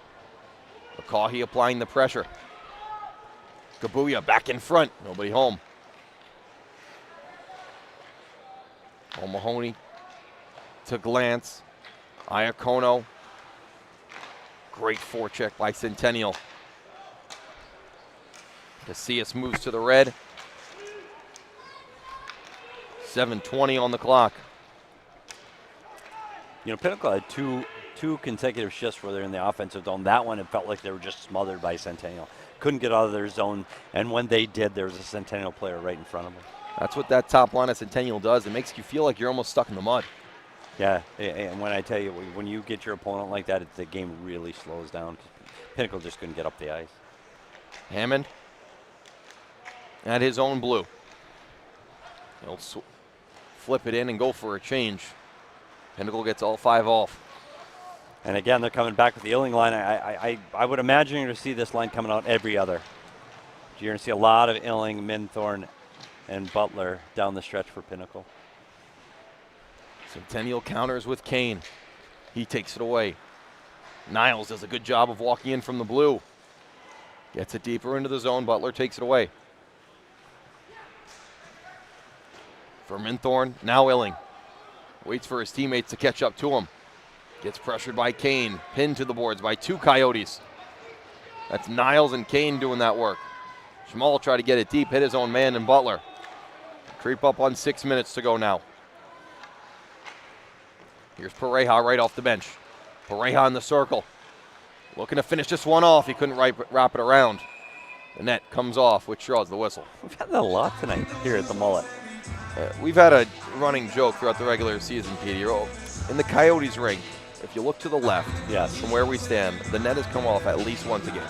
McCaughey applying the pressure. Gabuya back in front. Nobody home. O'Mahony to glance. Iacono. Great forecheck by Centennial. Casillas moves to the red. 7:20 on the clock. You know, Pinnacle had two consecutive shifts where they're in the offensive zone. That one, it felt like they were just smothered by Centennial. Couldn't get out of their zone, and when they did, there was a Centennial player right in front of them. That's what that top line of Centennial does. It makes you feel like you're almost stuck in the mud. Yeah, and when I tell you, when you get your opponent like that, the game really slows down. Pinnacle just couldn't get up the ice. Hammond at his own blue. He'll flip it in and go for a change. Pinnacle gets all 5 off. And again, they're coming back with the Illing line. I would imagine you're going to see this line coming out every other. You're going to see a lot of Illing, Minthorn, and Butler down the stretch for Pinnacle. Centennial counters with Kane. He takes it away. Niles does a good job of walking in from the blue. Gets it deeper into the zone. Butler takes it away. For Minthorn, now Illing. Waits for his teammates to catch up to him. Gets pressured by Kane. Pinned to the boards by 2 Coyotes. That's Niles and Kane doing that work. Schmal tried to get it deep, hit his own man and Butler. Creep up on 6 minutes to go now. Here's Pareja right off the bench. Pareja in the circle. Looking to finish this one off. He couldn't wrap it around. The net comes off, which draws the whistle. We've had that a lot tonight here at the Mullet. We've had a running joke throughout the regular season, Peter. In the Coyotes ring, if you look to the left, yes, from where we stand, the net has come off at least once a game.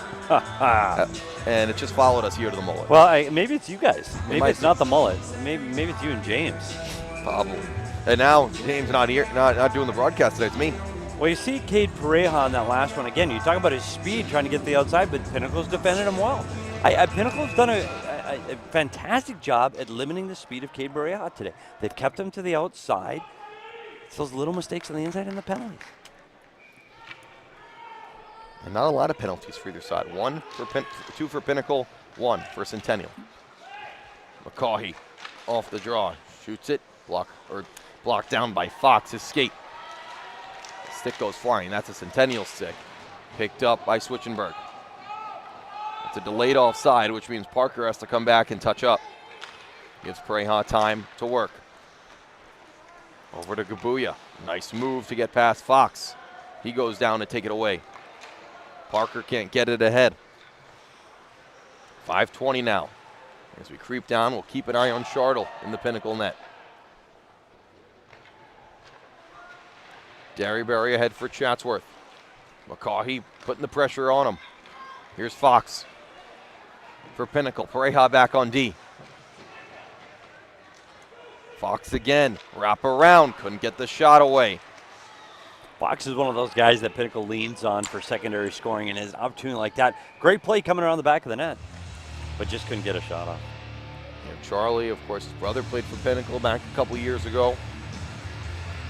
And it just followed us here to the Mullet. Well, maybe it's you guys. Maybe it's be. not the Mullet. Maybe it's you and James. Probably. And now James not here, not doing the broadcast today. It's me. Well, you see Cade Pareja on that last one again. You talk about his speed trying to get the outside, but Pinnacle's defended him well. Pinnacle's done a a fantastic job at limiting the speed of Cade Barriat today. They've kept him to the outside. It's those little mistakes on the inside and the penalties. And not a lot of penalties for either side. Two for Pinnacle, one for Centennial. McCaughey off the draw, shoots it, blocked down by Fox, his skate. Stick goes flying, that's a Centennial stick. Picked up by Switchenberg. It's a delayed offside, which means Parker has to come back and touch up. Gives Pareja time to work. Over to Gabuya. Nice move to get past Fox. He goes down to take it away. Parker can't get it ahead. 5:20 now. As we creep down, we'll keep an eye on Shardle in the Pinnacle net. Derryberry ahead for Chatsworth. McCaughey putting the pressure on him. Here's Fox for Pinnacle. Pareja back on D. Fox again, wrap around, couldn't get the shot away. Fox is one of those guys that Pinnacle leans on for secondary scoring, and his opportunity like that. Great play coming around the back of the net, but just couldn't get a shot off. Yeah, Charlie, of course, his brother played for Pinnacle back a couple years ago.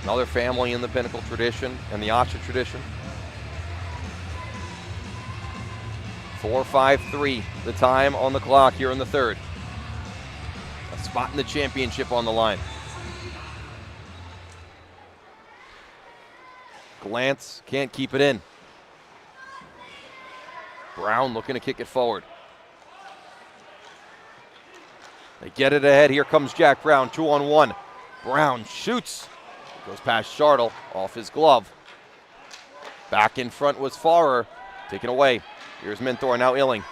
Another family in the Pinnacle tradition and the AHSHA tradition. 4:53 the time on the clock here in the third. A spot in the championship on the line. Glance, can't keep it in. Brown looking to kick it forward. They get it ahead. Here comes Jack Brown, 2-on-1. Brown shoots. Goes past Shardle, off his glove. Back in front was Farrer, taken away. Here's Minthor, now Illing.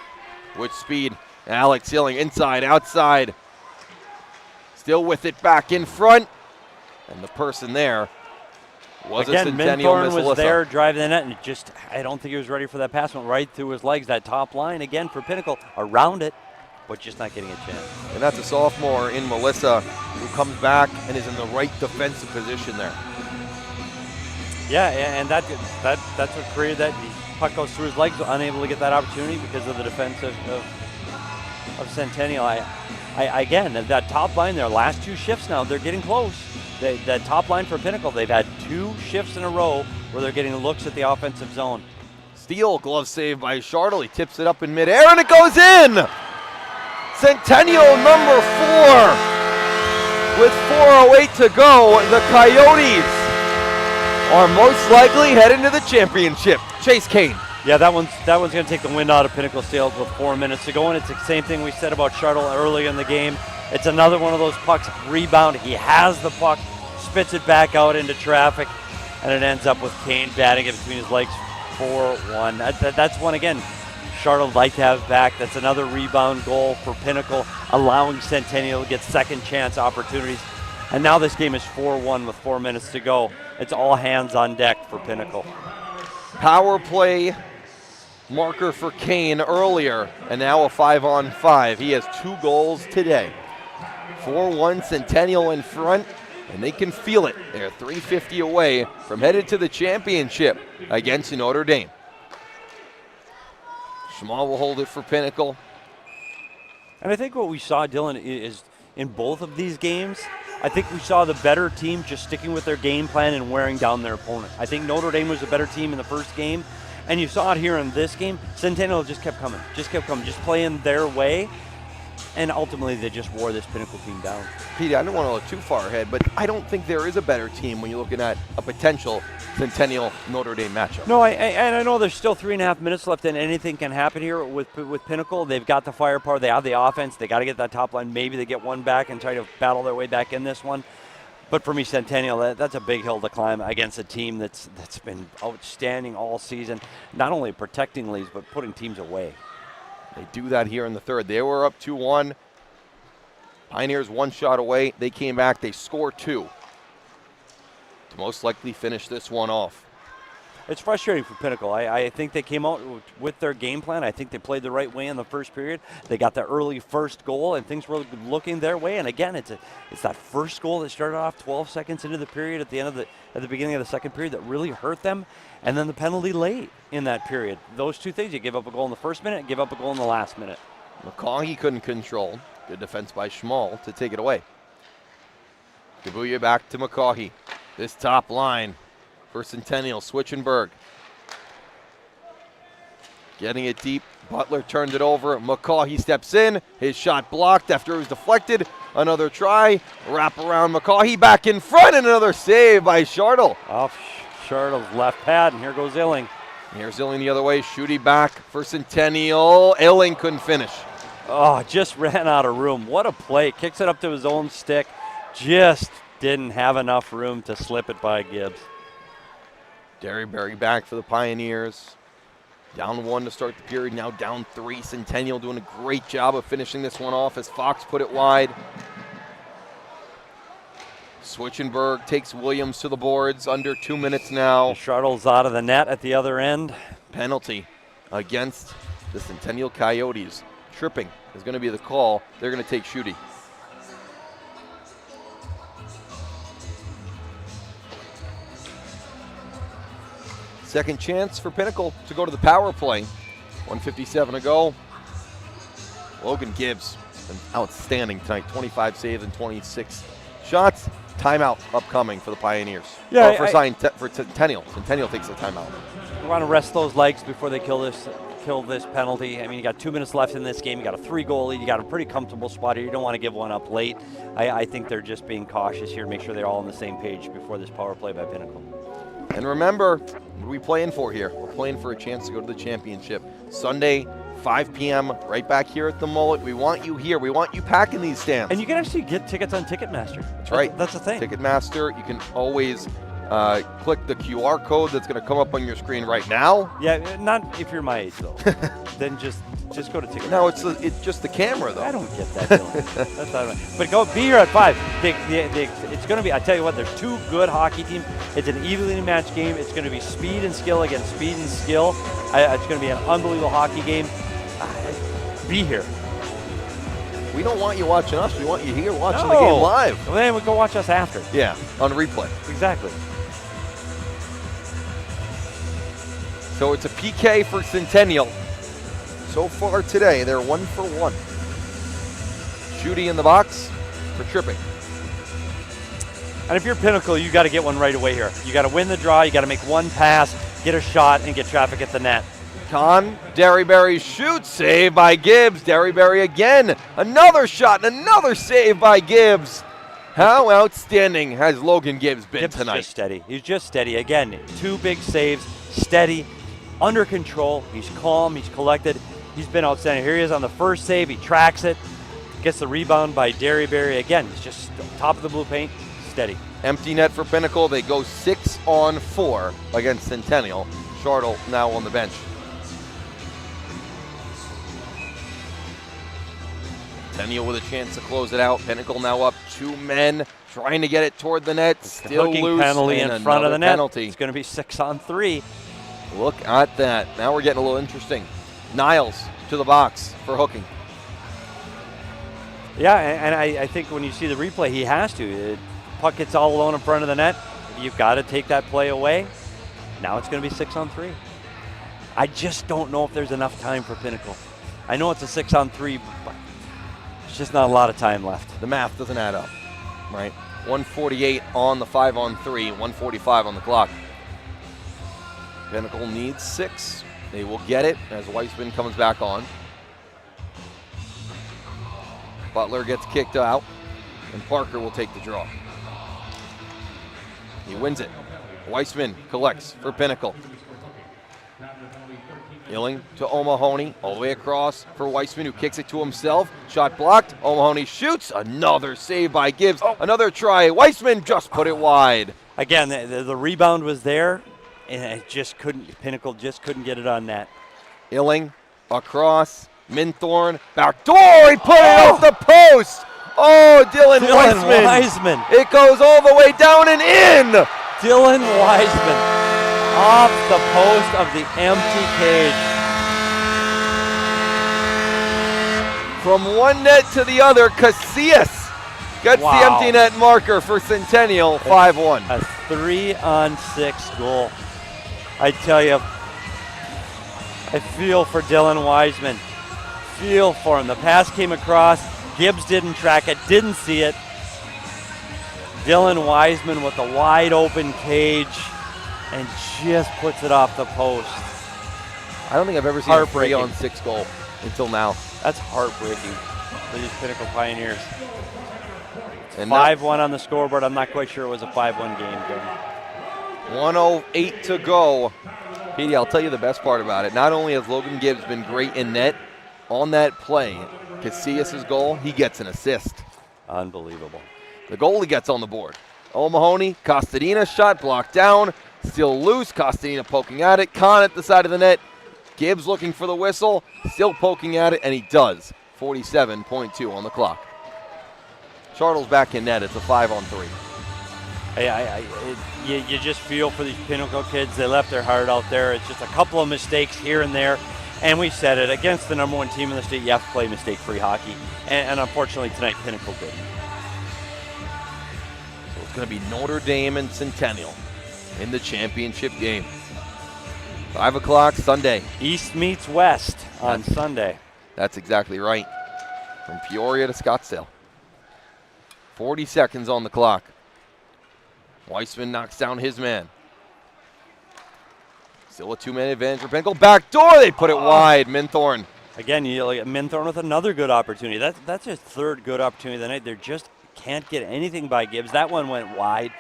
With speed, Alex Illing, inside, outside. Still with it, back in front. And the person there was again, a Centennial Minthorn Miss was Alyssa. there driving the net, and just, I don't think he was ready for that pass. Went right through his legs. That top line, again, for Pinnacle, around it, but just not getting a chance. And that's a sophomore in Melissa who comes back and is in the right defensive position there. Yeah, and that's what created that. The puck goes through his legs, unable to get that opportunity because of the defense of Centennial. Again, that top line, their last two shifts now, they're getting close. That top line for Pinnacle, they've had 2 shifts in a row where they're getting looks at the offensive zone. Steal, glove save by Shardle. He tips it up in midair and it goes in! Centennial number 4. With 4:08 to go, the Coyotes are most likely heading to the championship. Chase Kane. Yeah, that one's going to take the wind out of Pinnacle sails with 4 minutes to go, and it's the same thing we said about Shardle early in the game. It's another one of those pucks, rebound. He has the puck, spits it back out into traffic, and it ends up with Kane batting it between his legs 4-1. That's one, again, Shardle would like to have back. That's another rebound goal for Pinnacle, allowing Centennial to get second chance opportunities. And now this game is 4-1 with 4 minutes to go. It's all hands on deck for Pinnacle. Power play marker for Kane earlier, and now a 5-on-5. He has 2 goals today. 4-1 Centennial in front, and they can feel it. They're 350 away from headed to the championship against Notre Dame. Schmal will hold it for Pinnacle. And I think what we saw, Dylan, is in both of these games, I think we saw the better team just sticking with their game plan and wearing down their opponent. I think Notre Dame was a better team in the first game, and you saw it here in this game. Centennial just kept coming, just playing their way, and ultimately they just wore this Pinnacle team down. Pete, I don't want to look too far ahead, but I don't think there is a better team when you're looking at a potential Centennial Notre Dame matchup. No, I know there's still 3.5 minutes left, and anything can happen here with Pinnacle. They've got the firepower, they have the offense, they got to get that top line. Maybe they get one back and try to battle their way back in this one. But for me, Centennial, that's a big hill to climb against a team that's been outstanding all season, not only protecting leads, but putting teams away. They do that here in the third. They were up 2-1. Pioneers 1 shot away. They came back. They score 2 to most likely finish this one off. It's frustrating for Pinnacle. I think they came out with their game plan. I think they played the right way in the first period. They got the early first goal, and things were looking their way. And again, it's that first goal that started off 12 seconds into the period at the beginning of the second period that really hurt them. And then the penalty late in that period. Those two things, you give up a goal in the first minute, give up a goal in the last minute. McCaughy couldn't control. Good defense by Schmall to take it away. Gabuya back to McCaughy. This top line for Centennial, Switchenberg. Getting it deep. Butler turned it over. McCaughy steps in. His shot blocked after it was deflected. Another try. Wrap around McCaughy. Back in front. And another save by Schartle. Off Schartle's left pad, and here goes Illing. Here's Illing the other way. Shooty back for Centennial. Illing couldn't finish. Oh, just ran out of room. What a play. Kicks it up to his own stick. Just didn't have enough room to slip it by Gibbs. Derryberry back for the Pioneers. Down 1 to start the period, now down 3. Centennial doing a great job of finishing this one off as Fox put it wide. Switchenberg takes Williams to the boards, under 2 minutes now. Schartle's out of the net at the other end. Penalty against the Centennial Coyotes. Tripping is going to be the call. They're going to take Shooty. Second chance for Pinnacle to go to the power play. 1:57 to go. Logan Gibbs been outstanding tonight. 25 saves and 26 shots. Timeout upcoming for the Pioneers. Yeah, for Centennial. Centennial takes the timeout. We want to rest those legs before they kill this penalty. I mean, you got 2 minutes left in this game. You got a 3-goal lead. You got a pretty comfortable spot here. You don't want to give one up late. I think they're just being cautious here, make sure they're all on the same page before this power play by Pinnacle. And remember, what are we playing for here? We're playing for a chance to go to the championship. Sunday, 5 p.m., right back here at the Mullet. We want you here. We want you packing these stands. And you can actually get tickets on Ticketmaster. That's right. That's the thing. Ticketmaster, you can always click the QR code that's going to come up on your screen right now. Yeah, not if you're my age, though. Then just go to Ticketmaster. No, it's just the camera, though. I don't get that, Dylan. That's not right. But be here at 5. It's going to be, I tell you what, there's 2 good hockey teams. It's an evenly matched game. It's going to be speed and skill against speed and skill. It's going to be an unbelievable hockey game. Be here. We don't want you watching us. We want you here watching the game live. Well, then we go watch us after. Yeah, on replay. Exactly. So it's a PK for Centennial. So far today, they're 1 for 1. Shooty in the box for tripping. And if you're Pinnacle, you got to get one right away here. You got to win the draw. You got to make one pass, get a shot, and get traffic at the net. Derryberry shoots, save by Gibbs. Derryberry again, another shot and another save by Gibbs. How outstanding has Logan Gibbs been tonight? Just steady. He's just steady. Again, 2 big saves, steady, under control. He's calm. He's collected. He's been outstanding. Here he is on the first save. He tracks it, gets the rebound by Derryberry. Again, he's just top of the blue paint, steady. Empty net for Pinnacle. They go 6-on-4 against Centennial. Schartle now on the bench. Centennial with a chance to close it out. Pinnacle now up 2 men, trying to get it toward the net. Still Hooking loose. penalty in front of the net. Penalty. It's going to be 6-on-3. Look at that. Now we're getting a little interesting. Niles to the box for hooking. Yeah, and I think when you see the replay, he has to. The puck gets all alone in front of the net. You've got to take that play away. Now it's going to be 6-on-3. I just don't know if there's enough time for Pinnacle. I know it's a 6-on-3, but there's just not a lot of time left. The math doesn't add up, right? 148 on the 5-on-3, 145 on the clock. Pinnacle needs 6. They will get it as Weissman comes back on. Butler gets kicked out, and Parker will take the draw. He wins it. Weissman collects for Pinnacle. Illing to O'Mahony, all the way across for Weissman, who kicks it to himself. Shot blocked. O'Mahony shoots. Another save by Gibbs. Another try. Weissman just put it wide. Again, the rebound was there, and it just Pinnacle just couldn't get it on net. Illing across. Minthorn back door. He put it off the post. Oh, Dylan Weissman. It goes all the way down and in. Dylan Weissman off the post of the empty cage. From one net to the other, Casillas gets the empty net marker for Centennial, 5-1. A 3-on-6 goal. I tell you, I feel for Dylan Weissman. feel for him. The pass came across. Gibbs didn't track it, didn't see it. Dylan Wiseman with a wide open cage and just puts it off the post. I don't think I've ever seen a 3-on-6 goal until now. That's heartbreaking for these Pinnacle Pioneers. And 5-1 on the scoreboard. I'm not quite sure it was a 5-1 game, Kevin. 1:08 to go. Petey, I'll tell you the best part about it. Not only has Logan Gibbs been great in net, on that play, Casillas' goal, he gets an assist. Unbelievable. The goalie gets on the board. O'Mahony, Costadina shot blocked down, still loose. Costadina poking at it. Kahn at the side of the net. Gibbs looking for the whistle, still poking at it, and he does. 47.2 on the clock. Chartle's back in net. It's a 5-on-3. You just feel for these Pinnacle kids. They left their heart out there. It's just a couple of mistakes here and there. And we said it, against the number one team in the state, you have to play mistake-free hockey. And unfortunately tonight, Pinnacle did. So it's going to be Notre Dame and Centennial in the championship game. 5 o'clock Sunday. East meets West on Sunday. That's exactly right. From Peoria to Scottsdale. 40 seconds on the clock. Weissman knocks down his man. Still a 2-man advantage for Pinnacle. Back door, they put it wide. Minthorn. Again, you look at Minthorn with another good opportunity. That's his third good opportunity of the night. They just can't get anything by Gibbs. That one went wide.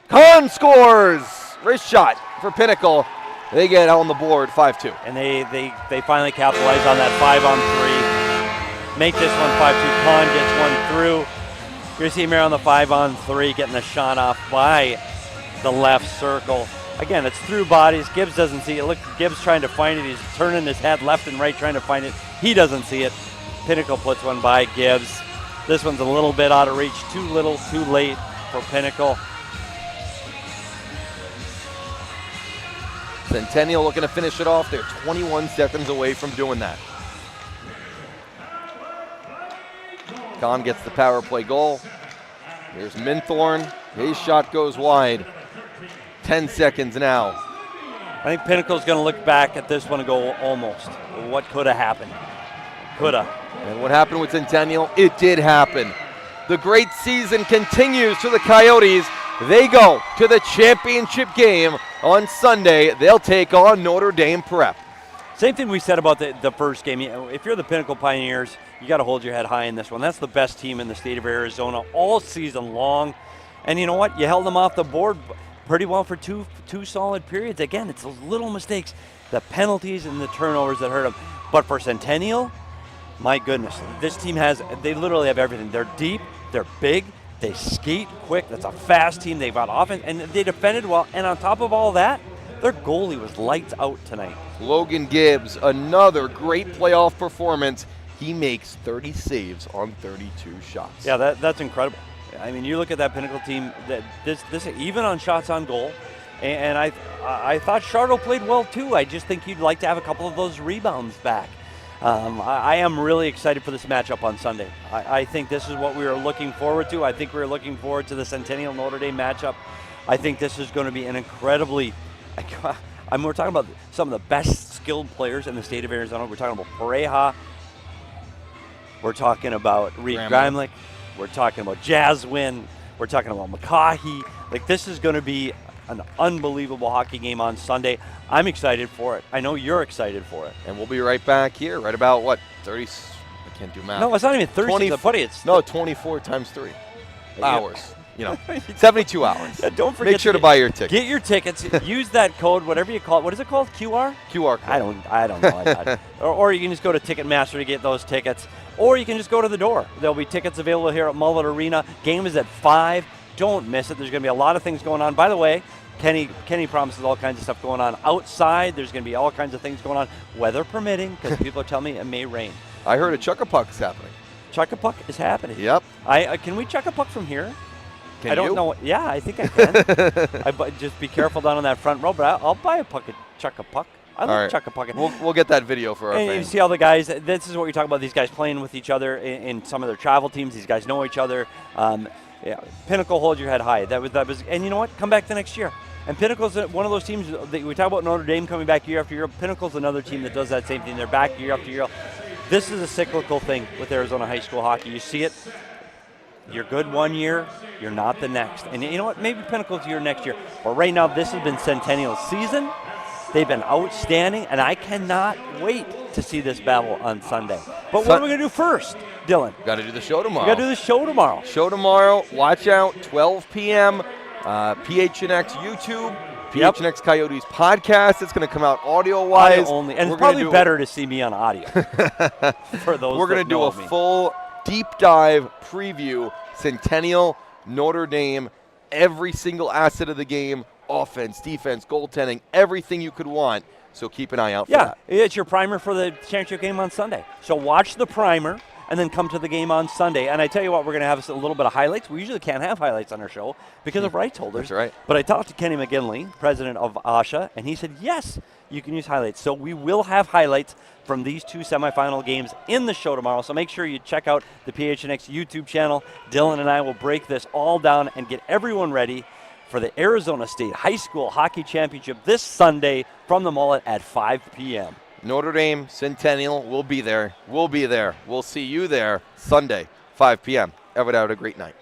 Kahn scores! Wrist shot for Pinnacle. They get on the board 5-2. And they finally capitalize on that 5-on-3. Make this one 5-2. Kahn gets one through. You're seeing here on the 5-on-3 getting the shot off by the left circle. Again, it's through bodies. Gibbs doesn't see it. Look, Gibbs trying to find it. He's turning his head left and right trying to find it. He doesn't see it. Pinnacle puts one by Gibbs. This one's a little bit out of reach. Too little, too late for Pinnacle. Centennial looking to finish it off. They're 21 seconds away from doing that. Kahn gets the power play goal. Here's Minthorn. His shot goes wide. 10 seconds now. I think Pinnacle's going to look back at this one and go, almost. What could have happened? Could have. And what happened with Centennial? It did happen. The great season continues for the Coyotes. They go to the championship game on Sunday. They'll take on Notre Dame Prep. Same thing we said about the first game. If you're the Pinnacle Pioneers, you got to hold your head high in this one. That's the best team in the state of Arizona all season long. And you know what? You held them off the board pretty well for two solid periods. Again, it's those little mistakes, the penalties and the turnovers that hurt them. But for Centennial, my goodness, this team they literally have everything. They're deep, they're big, they skate quick. That's a fast team. They've got offense, and they defended well. And on top of all that, their goalie was lights out tonight. Logan Gibbs, another great playoff performance. He makes 30 saves on 32 shots. Yeah, that's incredible. I mean, you look at that Pinnacle team. That this even on shots on goal, and I thought Charlo played well too. I just think you'd like to have a couple of those rebounds back. I am really excited for this matchup on Sunday. I think this is what we were looking forward to. I think we were looking forward to the Centennial Notre Dame matchup. I think this is going to be an incredibly. We're talking about some of the best skilled players in the state of Arizona. We're talking about Pareja. We're talking about Reed Grimlich. We're talking about Jaswin. We're talking about McCaughey. Like, this is going to be an unbelievable hockey game on Sunday. I'm excited for it. I know you're excited for it. And we'll be right back here, right about, what, 30? I can't do math. No, it's not even 30. 24 times 3 hours. 72 hours. Yeah, don't forget. Make sure to buy your ticket. Get your tickets. Use that code, whatever you call it. What is it called? QR? QR code. I don't know. or you can just go to Ticketmaster to get those tickets. Or you can just go to the door. There'll be tickets available here at Mullet Arena. Game is at 5. Don't miss it. There's going to be a lot of things going on. By the way, Kenny promises all kinds of stuff going on outside. There's going to be all kinds of things going on, weather permitting, because people are telling me it may rain. I heard a chuck-a-puck is happening. Chuck-a-puck is happening. Yep. Can we chuck-a-puck from here? Can I don't you? know. Yeah, I think I can. Just be careful down on that front row, but I'll buy a chuck-a-puck. I love chuck-a-puck. We'll get that video for our fans. You see all the guys. This is what you're talking about. These guys playing with each other in some of their travel teams. These guys know each other. Pinnacle, hold your head high. That was. And you know what? Come back the next year. And Pinnacle's one of those teams that we talk about Notre Dame coming back year after year. Pinnacle's another team that does that same thing. They're back year after year. This is a cyclical thing with Arizona high school hockey. You see it. You're good one year, you're not the next. And you know what? Maybe Pinnacle's your next year. But right now, this has been Centennial's season. They've been outstanding, and I cannot wait to see this battle on Sunday. But what are we going to do first, Dylan? Got to do the show tomorrow. We got to do the show tomorrow. Show tomorrow. Watch out, 12 p.m. PHNX YouTube, PHNX Coyotes podcast. It's going to come out audio-wise. Audio only. And it's probably better to see me on audio. For those We're going to do a full deep dive preview, Centennial, Notre Dame, every single asset of the game, offense, defense, goaltending, everything you could want. So keep an eye out for that. Yeah, it's your primer for the championship game on Sunday. So watch the primer and then come to the game on Sunday. And I tell you what, we're going to have a little bit of highlights. We usually can't have highlights on our show because of rights holders. That's right. But I talked to Kenny McGinley, president of AHSHA, and he said, yes, you can use highlights. So we will have highlights from these two semifinal games in the show tomorrow. So make sure you check out the PHNX YouTube channel. Dylan and I will break this all down and get everyone ready for the Arizona State High School Hockey Championship this Sunday from the Mullet at 5 p.m. Notre Dame, Centennial, we'll be there. We'll be there. We'll see you there Sunday, 5 p.m. Everyone have a great night.